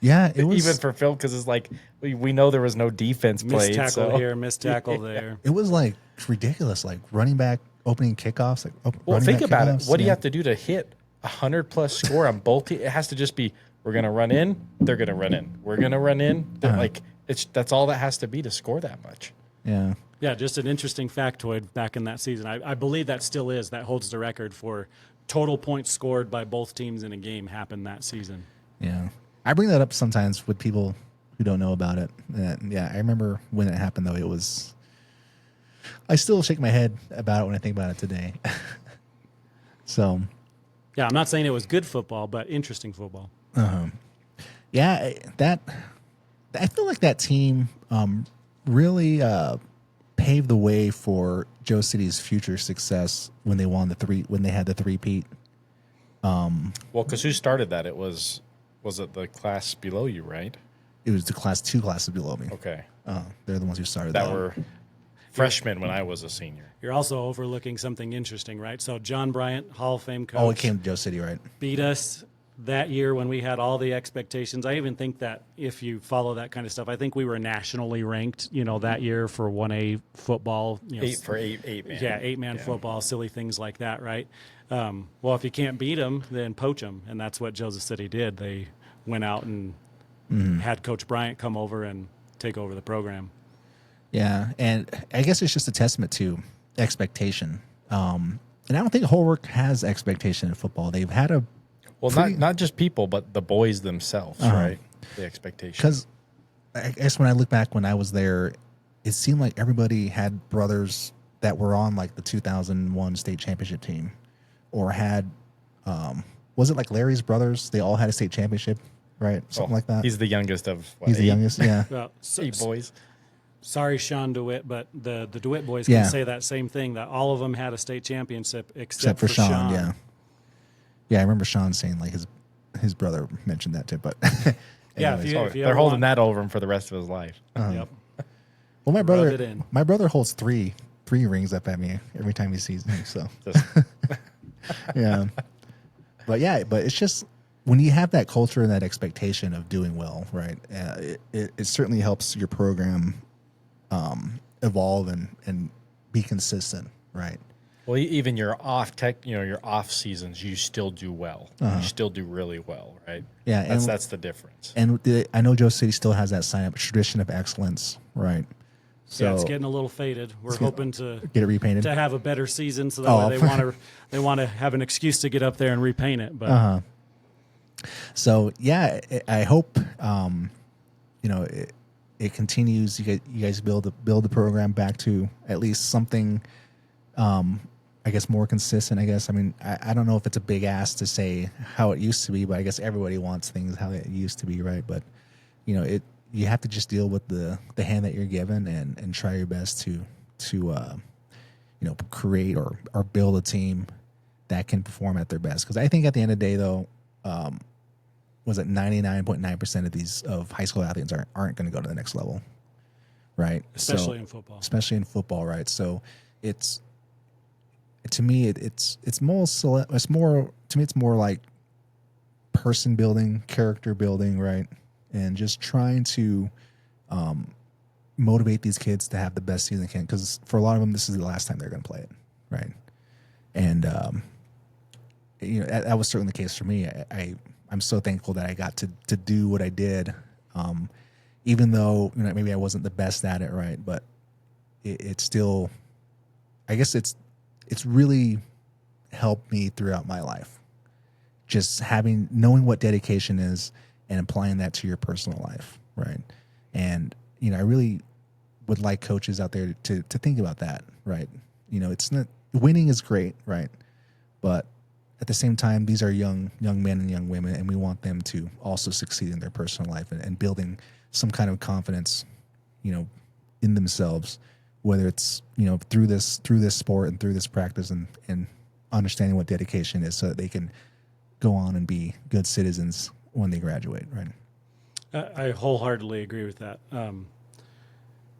Yeah, it was Even for Phil, because it's like we know there was no defense Missed played. tackle So. here, missed tackle there. It was like ridiculous, like running back opening kickoffs. Like Well, running think back about it. kickoffs, What do you yeah. have to do to hit 100+ score on both teams? It has to just be we're gonna run in, they're gonna run in, we're gonna run in. Like that's all that has to be to score that much. Yeah, Yeah, just an interesting factoid back in that season. I believe that still is. That holds the record for total points scored by both teams in a game happened that season. yeah. I bring that up sometimes with people who don't know about it. Yeah, I remember when it happened though. It was. I still shake my head about it when I think about it today. So. Yeah, I'm not saying it was good football, but interesting football. Yeah, I feel like that team really paved the way for Joe City's future success when they had the three-peat. Well, because who started that? It was it the class below you, right? It was the 2 classes below me. Okay, They're the ones who started that that. were freshmen when I was a senior. You're also overlooking something interesting, right? So John Bryant, Hall of Fame coach, Oh, it came to Joe City, right? beat us that year when we had all the expectations. I even think that if you follow that kind of stuff, I think we were nationally ranked, that year for 1A football. 8 man. Yeah, 8-man football, silly things like that, right? Well, if you can't beat them, then poach them, and that's what Joseph City did. They went out and had Coach Bryant come over and take over the program. Yeah, and I guess it's just a testament to expectation. And I don't think Holbrook has expectation in football. They've had a not just people, but the boys themselves, right? The expectation. because I guess when I look back when I was there, it seemed like everybody had brothers that were on like the 2001 state championship team, or had was it like Larry's brothers? They all had a state championship, right? Something like that. He's the youngest of He's the 8? youngest. Yeah. Well, 8 boys. Sorry, Sean DeWitt, but the DeWitt boys can say that same thing, that all of them had a state championship except for Sean. Yeah. Yeah, I remember Sean saying like his brother mentioned that too, but Yeah, anyways. if you They're ever holding want- that over him for the rest of his life. Yep. Well, it in. my brother holds three rings up at me every time he sees me. So Just- yeah, but it's just when you have that culture and that expectation of doing well, right? It certainly helps your program evolve and be consistent, right? Well, even your your off seasons, you still do well. You still do really well, right? Yeah, that's the difference. And I know Joe City still has that sign up tradition of excellence, right? So Yeah, it's getting a little faded. We're hoping to get it repainted. to have a better season, so that way they want to have an excuse to get up there and repaint it. But So yeah, I hope it continues. You guys build the program back to at least something, I guess more consistent. I guess I mean I don't know if it's a big ask to say how it used to be, but I guess everybody wants things how it used to be, right? But you have to just deal with the hand that you're given and try your best to create or build a team that can perform at their best. Because I think at the end of the day, though, was it 99.9% of high school athletes aren't going to go to the next level, right? especially in football. Especially in football, right? So it's more like person building, character building, right? And just trying to motivate these kids to have the best season they can, because for a lot of them, this is the last time they're going to play it, right? And that was certainly the case for me. I'm so thankful that I got to do what I did, even though maybe I wasn't the best at it, right? But it still, I guess it's really helped me throughout my life. Just knowing what dedication is and applying that to your personal life, right? And I really would like coaches out there to think about that, right? It's not, winning is great, right? But at the same time, these are young men and young women, and we want them to also succeed in their personal life and building some kind of confidence, in themselves, whether it's through this sport and through this practice and understanding what dedication is, so that they can go on and be good citizens when they graduate, right? I wholeheartedly agree with that.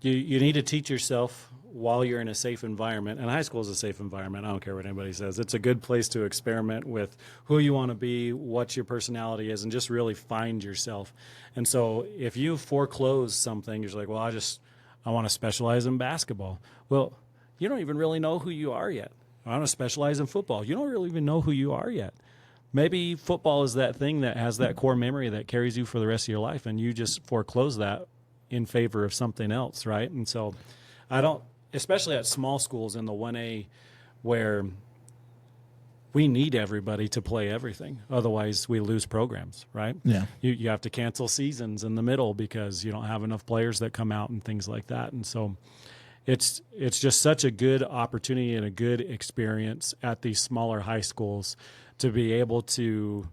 You need to teach yourself while you're in a safe environment, and high school is a safe environment. I don't care what anybody says. It's a good place to experiment with who you want to be, what your personality is, and just really find yourself. And so if you foreclose something, you're just like, well, I want to specialize in basketball. Well, you don't even really know who you are yet. I want to specialize in football. You don't really even know who you are yet. Maybe football is that thing that has that core memory that carries you for the rest of your life, and you just foreclose that in favor of something else, right? And so especially at small schools in the 1A, where we need everybody to play everything. Otherwise, we lose programs, right? Yeah. You have to cancel seasons in the middle because you don't have enough players that come out and things like that. And so it's just such a good opportunity and a good experience at these smaller high schools to be able to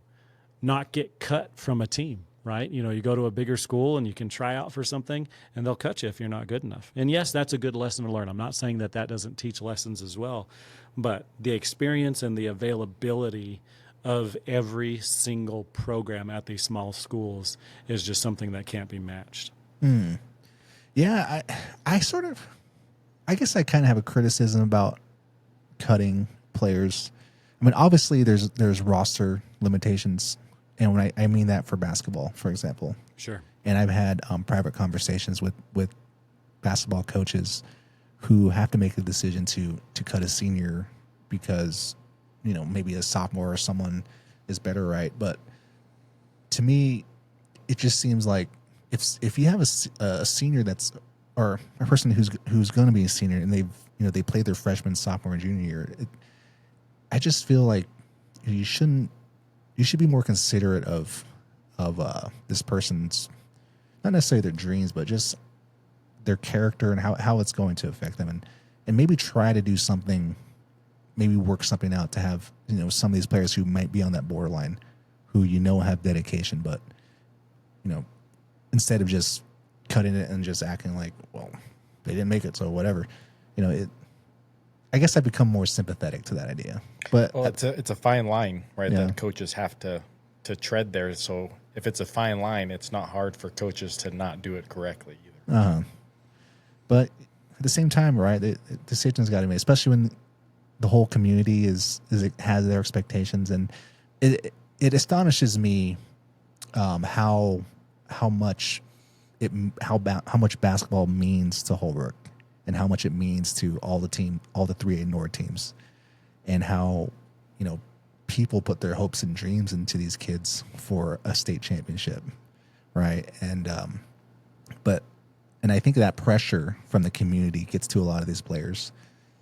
not get cut from a team, right? You go to a bigger school and you can try out for something and they'll cut you if you're not good enough. And yes, that's a good lesson to learn. I'm not saying that doesn't teach lessons as well, but the experience and the availability of every single program at these small schools is just something that can't be matched. Yeah, I guess I kind of have a criticism about cutting players. I mean, obviously there's roster limitations, and when I mean that for basketball, for example. Sure. And I've had private conversations with basketball coaches who have to make a decision to cut a senior because maybe a sophomore or someone is better, right? But to me, it just seems like if you have a senior or a person who's going to be a senior and they played their freshman, sophomore, and junior year, I just feel like you should be more considerate of this person's, not necessarily their dreams, but just their character and how it's going to affect them, and maybe try to do something, maybe work something out to have some of these players who might be on that borderline, who have dedication, but instead of just cutting it and just acting like, well, they didn't make it, so whatever, I guess I've become more sympathetic to that idea. But it's a fine line, right? Yeah. That coaches have to tread there. So if it's a fine line, it's not hard for coaches to not do it correctly either. But at the same time, right, the decision's got to be made, especially when the whole community has their expectations, and it astonishes me how much basketball means to Holbrook, and how much it means to all the 3A Nord teams, and how people put their hopes and dreams into these kids for a state championship, right? And I think that pressure from the community gets to a lot of these players.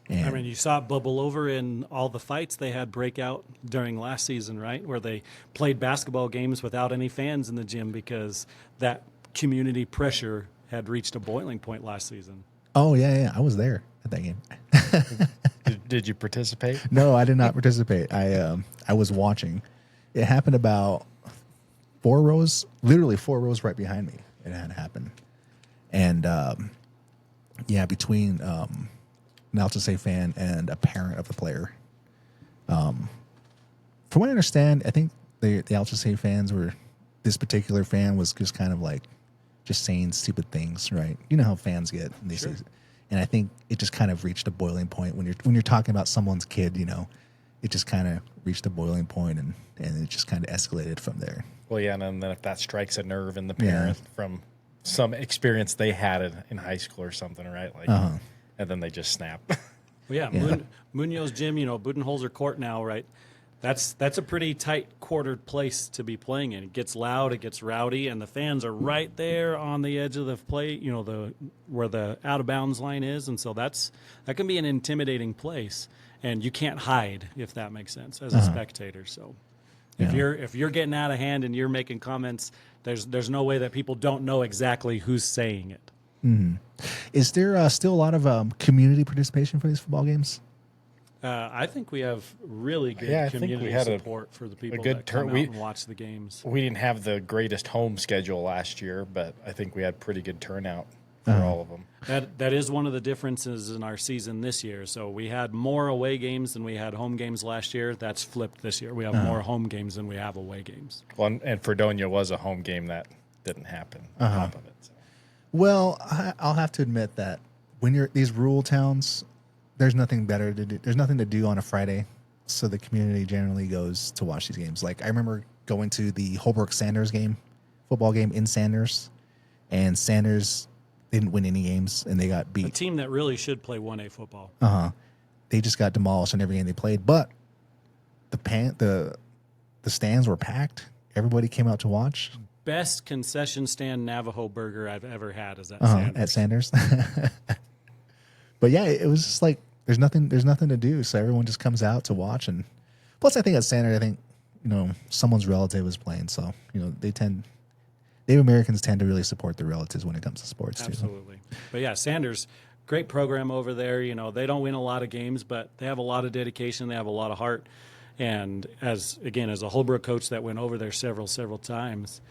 And I mean, you saw it bubble over in all the fights they had break out during last season, right? Where they played basketball games without any fans in the gym because that community pressure had reached a boiling point last season. Oh, yeah. I was there at that game. Did you participate? No, I did not participate. I was watching. It happened about 4 rows, literally 4 rows right behind me. It had happened. And, between an Alta State fan and a parent of the player. From what I understand, I think the Alta State fans this particular fan was just kind of like just saying stupid things, right? You know how fans get in these things. And I think it just kind of reached a boiling point when you're talking about someone's kid, it just kind of reached a boiling point, and it just kind of escalated from there. Well, yeah, and then if that strikes a nerve in the parent from some experience they had in high school or something, right? Like, and then they just snap. Well, yeah. Munoz Gym, Budenholzer Court now, right? That's a pretty tight quartered place to be playing in. It gets loud, it gets rowdy, and the fans are right there on the edge of the play, where the out of bounds line is, and so that can be an intimidating place, and you can't hide, if that makes sense, as a spectator. So if you're getting out of hand and you're making comments, there's no way that people don't know exactly who's saying it. Mm-hmm. Is there still a lot of community participation for these football games? I think we have really good community support for the people that come out and watch the games. We didn't have the greatest home schedule last year, but I think we had pretty good turnout for all of them. That is one of the differences in our season this year. So we had more away games than we had home games last year. That's flipped this year. We have more home games than we have away games. Well, and Fredonia was a home game that didn't happen on top of it. So. Well, I'll have to admit that when you're these rural towns, there's nothing better to do. There's nothing to do on a Friday, so the community generally goes to watch these games. Like I remember going to the Holbrook-Sanders football game in Sanders, and Sanders didn't win any games, and they got beat. A team that really should play 1A football. They just got demolished in every game they played. But the stands were packed. Everybody came out to watch. Best concession stand Navajo burger I've ever had is at Sanders. At Sanders. But yeah, it was just like there's nothing to do, so everyone just comes out to watch. And plus, I think at Sanders, someone's relative was playing, so Native Americans tend to really support their relatives when it comes to sports too. Absolutely. But yeah, Sanders, great program over there. They don't win a lot of games, but they have a lot of dedication. They have a lot of heart. And as a Holbrook coach that went over there several times,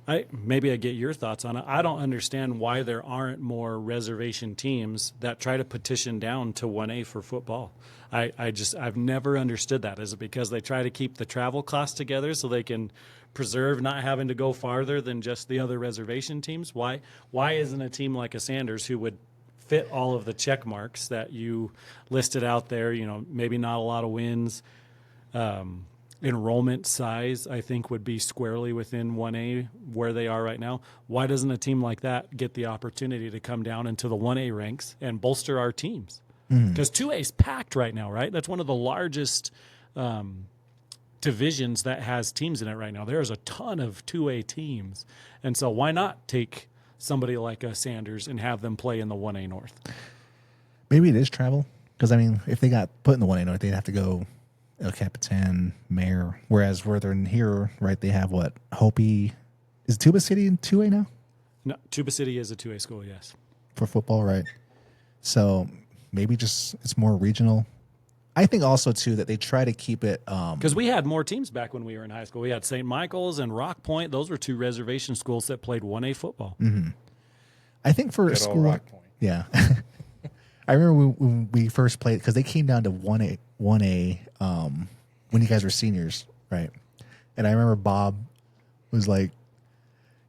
I get your thoughts on it. I don't understand why there aren't more reservation teams that try to petition down to 1A for football. I've never understood that. Is it because they try to keep the travel costs together so they can preserve not having to go farther than just the other reservation teams? Why isn't a team like a Sanders who would fit all of the check marks that you listed out there, maybe not a lot of wins, enrollment size, I think, would be squarely within 1A where they are right now. Why doesn't a team like that get the opportunity to come down into the 1A ranks and bolster our teams? Because 2A is packed right now, right? That's one of the largest divisions that has teams in it right now. There's a ton of 2A teams. And so why not take somebody like a Sanders and have them play in the 1A North? Maybe it is travel. Because, if they got put in the 1A North, they'd have to go El Capitan, Mayor. Whereas where they're in here, right, they have what? Hopi. Is Tuba City in 2A now? No, Tuba City is a 2A school, yes. For football, right. So maybe just it's more regional. I think also, too, that they try to keep it. Because we had more teams back when we were in high school. We had St. Michael's and Rock Point. Those were two reservation schools that played 1A football. Mm-hmm. I think for a school. Rock Point. Yeah. I remember when we first played, because they came down to 1A when you guys were seniors, right? And I remember Bob was like,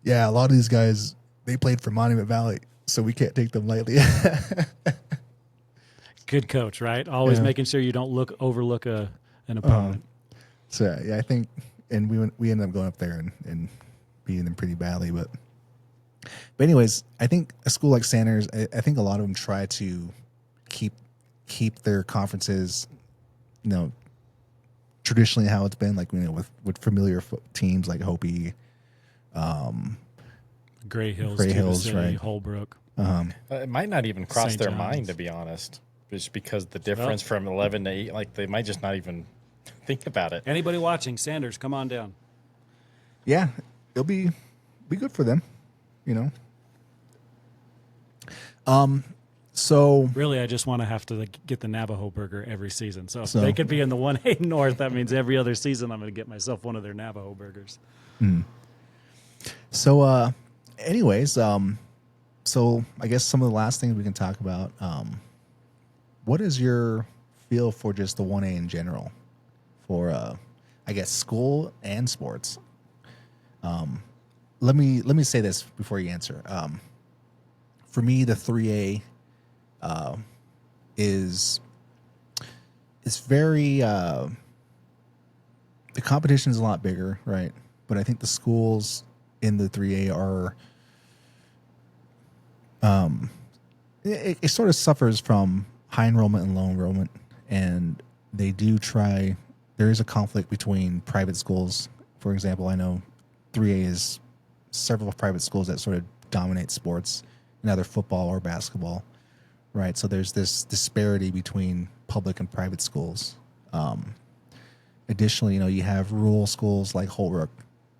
yeah, a lot of these guys, they played for Monument Valley, so we can't take them lightly. Good coach, right? Always making sure you don't overlook an opponent. So, yeah, I think, and we ended up going up there and beating them pretty badly. But anyways, I think a school like Sanders, I think a lot of them try to keep their conferences, traditionally how it's been, like, with familiar teams like Hopi, Gray Hills, City, right? Holbrook. It might not even cross St. their John's. mind, to be honest, just because the difference from 11 to 8, like, they might just not even think about it. Anybody watching, Sanders, come on down. Yeah, it'll be good for them, So really, I just want to have to get the Navajo burger every season. So if they could be in the 1A North, that means every other season I'm going to get myself one of their Navajo burgers. So, anyways, so I guess some of the last things we can talk about. What is your feel for just the 1A in general, for I guess school and sports? Let me say this before you answer. For me, the 3A is very the competition is a lot bigger, right? But I think the schools in the 3A are it sort of suffers from high enrollment and low enrollment, and they do try. There is a conflict between private schools. For example, I know 3A is several private schools that sort of dominate sports, either football or basketball, right? So there's this disparity between public and private schools. Additionally, you have rural schools like Holbrook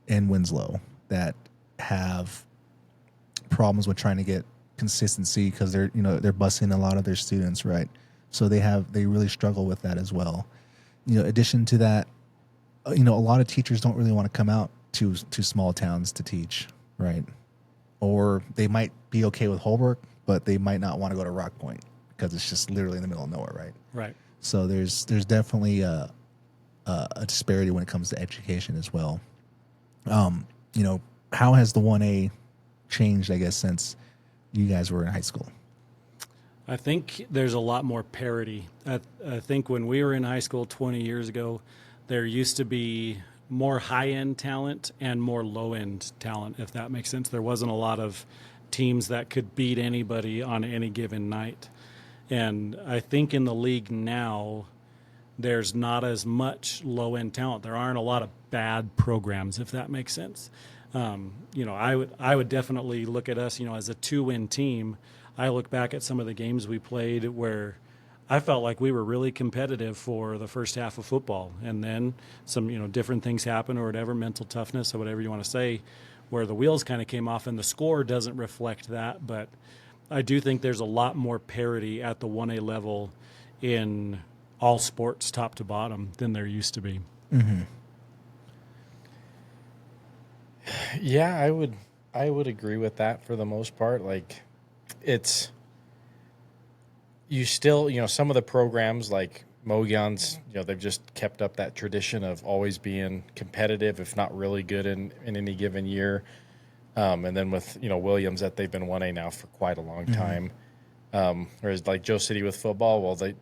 and Winslow that have problems with trying to get consistency because they're busing a lot of their students, right? So they really struggle with that as well. Addition to that, a lot of teachers don't really want to come out to small towns to teach, right? Or they might be okay with Holbrook, but they might not want to go to Rock Point because it's just literally in the middle of nowhere, right? Right. So there's definitely a disparity when it comes to education as well. How has the 1A changed, I guess, since you guys were in high school? I think there's a lot more parity. I think when we were in high school 20 years ago, there used to be more high-end talent and more low-end talent, if that makes sense. There wasn't a lot of teams that could beat anybody on any given night. And I think in the league now, there's not as much low-end talent. There aren't a lot of bad programs, if that makes sense. I would definitely look at us, as a 2-win team. I look back at some of the games we played where I felt like we were really competitive for the first half of football, and then some different things happen or whatever, mental toughness or whatever you want to say, where the wheels kind of came off, and the score doesn't reflect that. But I do think there's a lot more parity at the 1A level in all sports, top to bottom, than there used to be. Mm-hmm. Yeah, I would agree with that for the most part. Like, it's you still, some of the programs like Mogion's, they've just kept up that tradition of always being competitive, if not really good in any given year. And then with, Williams, that they've been 1A now for quite a long time. Whereas like Joe City with football, well, they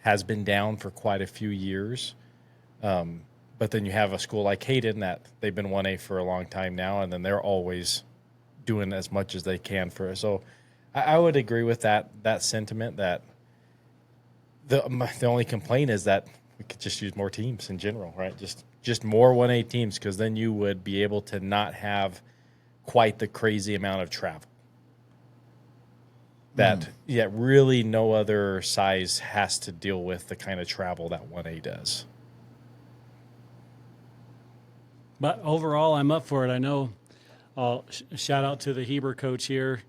has been down for quite a few years. But then you have a school like Hayden that they've been 1A for a long time now, and then they're always doing as much as they can for it. So I would agree with that sentiment that the only complaint is that we could just use more teams in general, right? Just more 1A teams, because then you would be able to not have quite the crazy amount of travel that really no other size has to deal with the kind of travel that 1A does. But overall, I'm up for it. I know I'll shout out to the Heber coach here.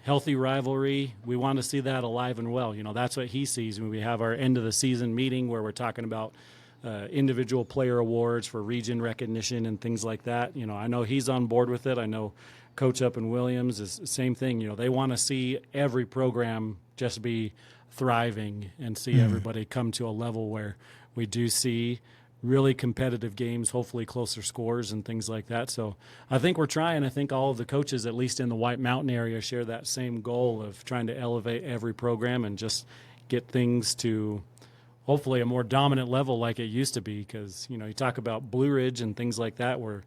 Healthy rivalry. We want to see that alive and well. That's what he sees when we have our end of the season meeting where we're talking about individual player awards for region recognition and things like that. I know he's on board with it. I know Coach up in Williams is the same thing. They want to see every program just be thriving and see everybody come to a level where we do see really competitive games, hopefully closer scores and things like that. So I think we're trying. I think all of the coaches, at least in the White Mountain area, share that same goal of trying to elevate every program and just get things to hopefully a more dominant level like it used to be. Because, you talk about Blue Ridge and things like that, where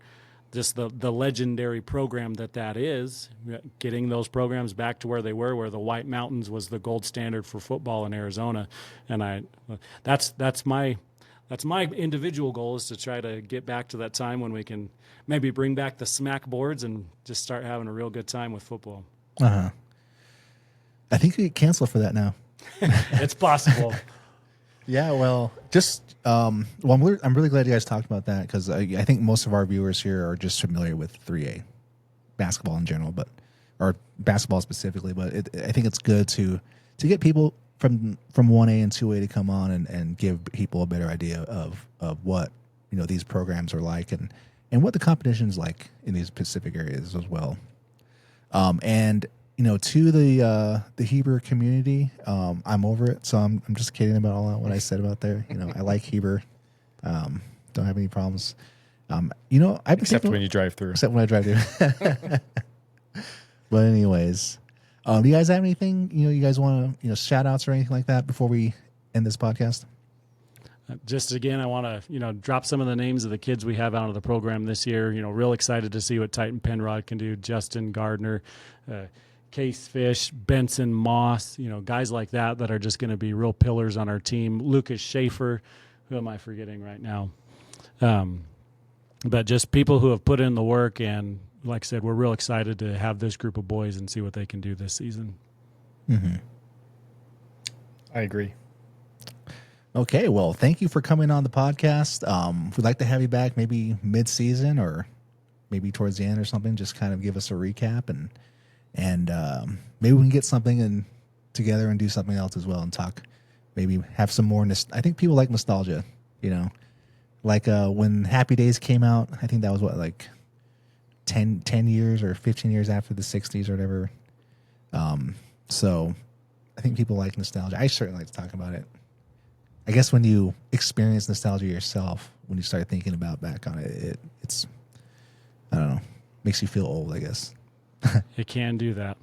just the legendary program that is, getting those programs back to where they were, where the White Mountains was the gold standard for football in Arizona. And that's my individual goal, is to try to get back to that time when we can maybe bring back the smack boards and just start having a real good time with football. I think we get canceled for that now. It's possible. Yeah, well, I'm really glad you guys talked about that, because I think most of our viewers here are just familiar with 3A basketball in general, or basketball specifically. But I think it's good to get people from 1A and 2A to come on and give people a better idea of what these programs are like and what the competition is like in these specific areas as well. And to the Heber community, I'm over it, so I'm just kidding about all that what I said about there. I like Heber, don't have any problems. Except when you drive through. Except when I drive through. But anyways. Do you guys have anything, you guys want to, shout outs or anything like that before we end this podcast? Just again, I want to, drop some of the names of the kids we have out of the program this year. Real excited to see what Titan Penrod can do. Justin Gardner, Case Fish, Benson Moss, guys like that are just going to be real pillars on our team. Lucas Schaefer, who am I forgetting right now? But just people who have put in the work, and like I said, we're real excited to have this group of boys and see what they can do this season. Mm-hmm. I agree. Okay, well, thank you for coming on the podcast. We'd like to have you back maybe mid-season or maybe towards the end or something. Just kind of give us a recap, and maybe we can get something in together and do something else as well and talk. Maybe have some more. I think people like nostalgia, like when Happy Days came out. I think that was like 10 years or 15 years after the 60s or whatever. So I think people like nostalgia. I certainly like to talk about it. I guess when you experience nostalgia yourself, when you start thinking about back on it, it's, I don't know, makes you feel old, I guess. It can do that.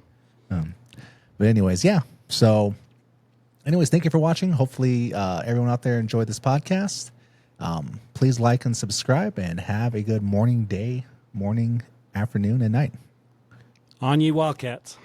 But anyways, yeah. So anyways, thank you for watching. Hopefully everyone out there enjoyed this podcast. Please like and subscribe, and have a good morning, afternoon, and night. On ye Wildcats.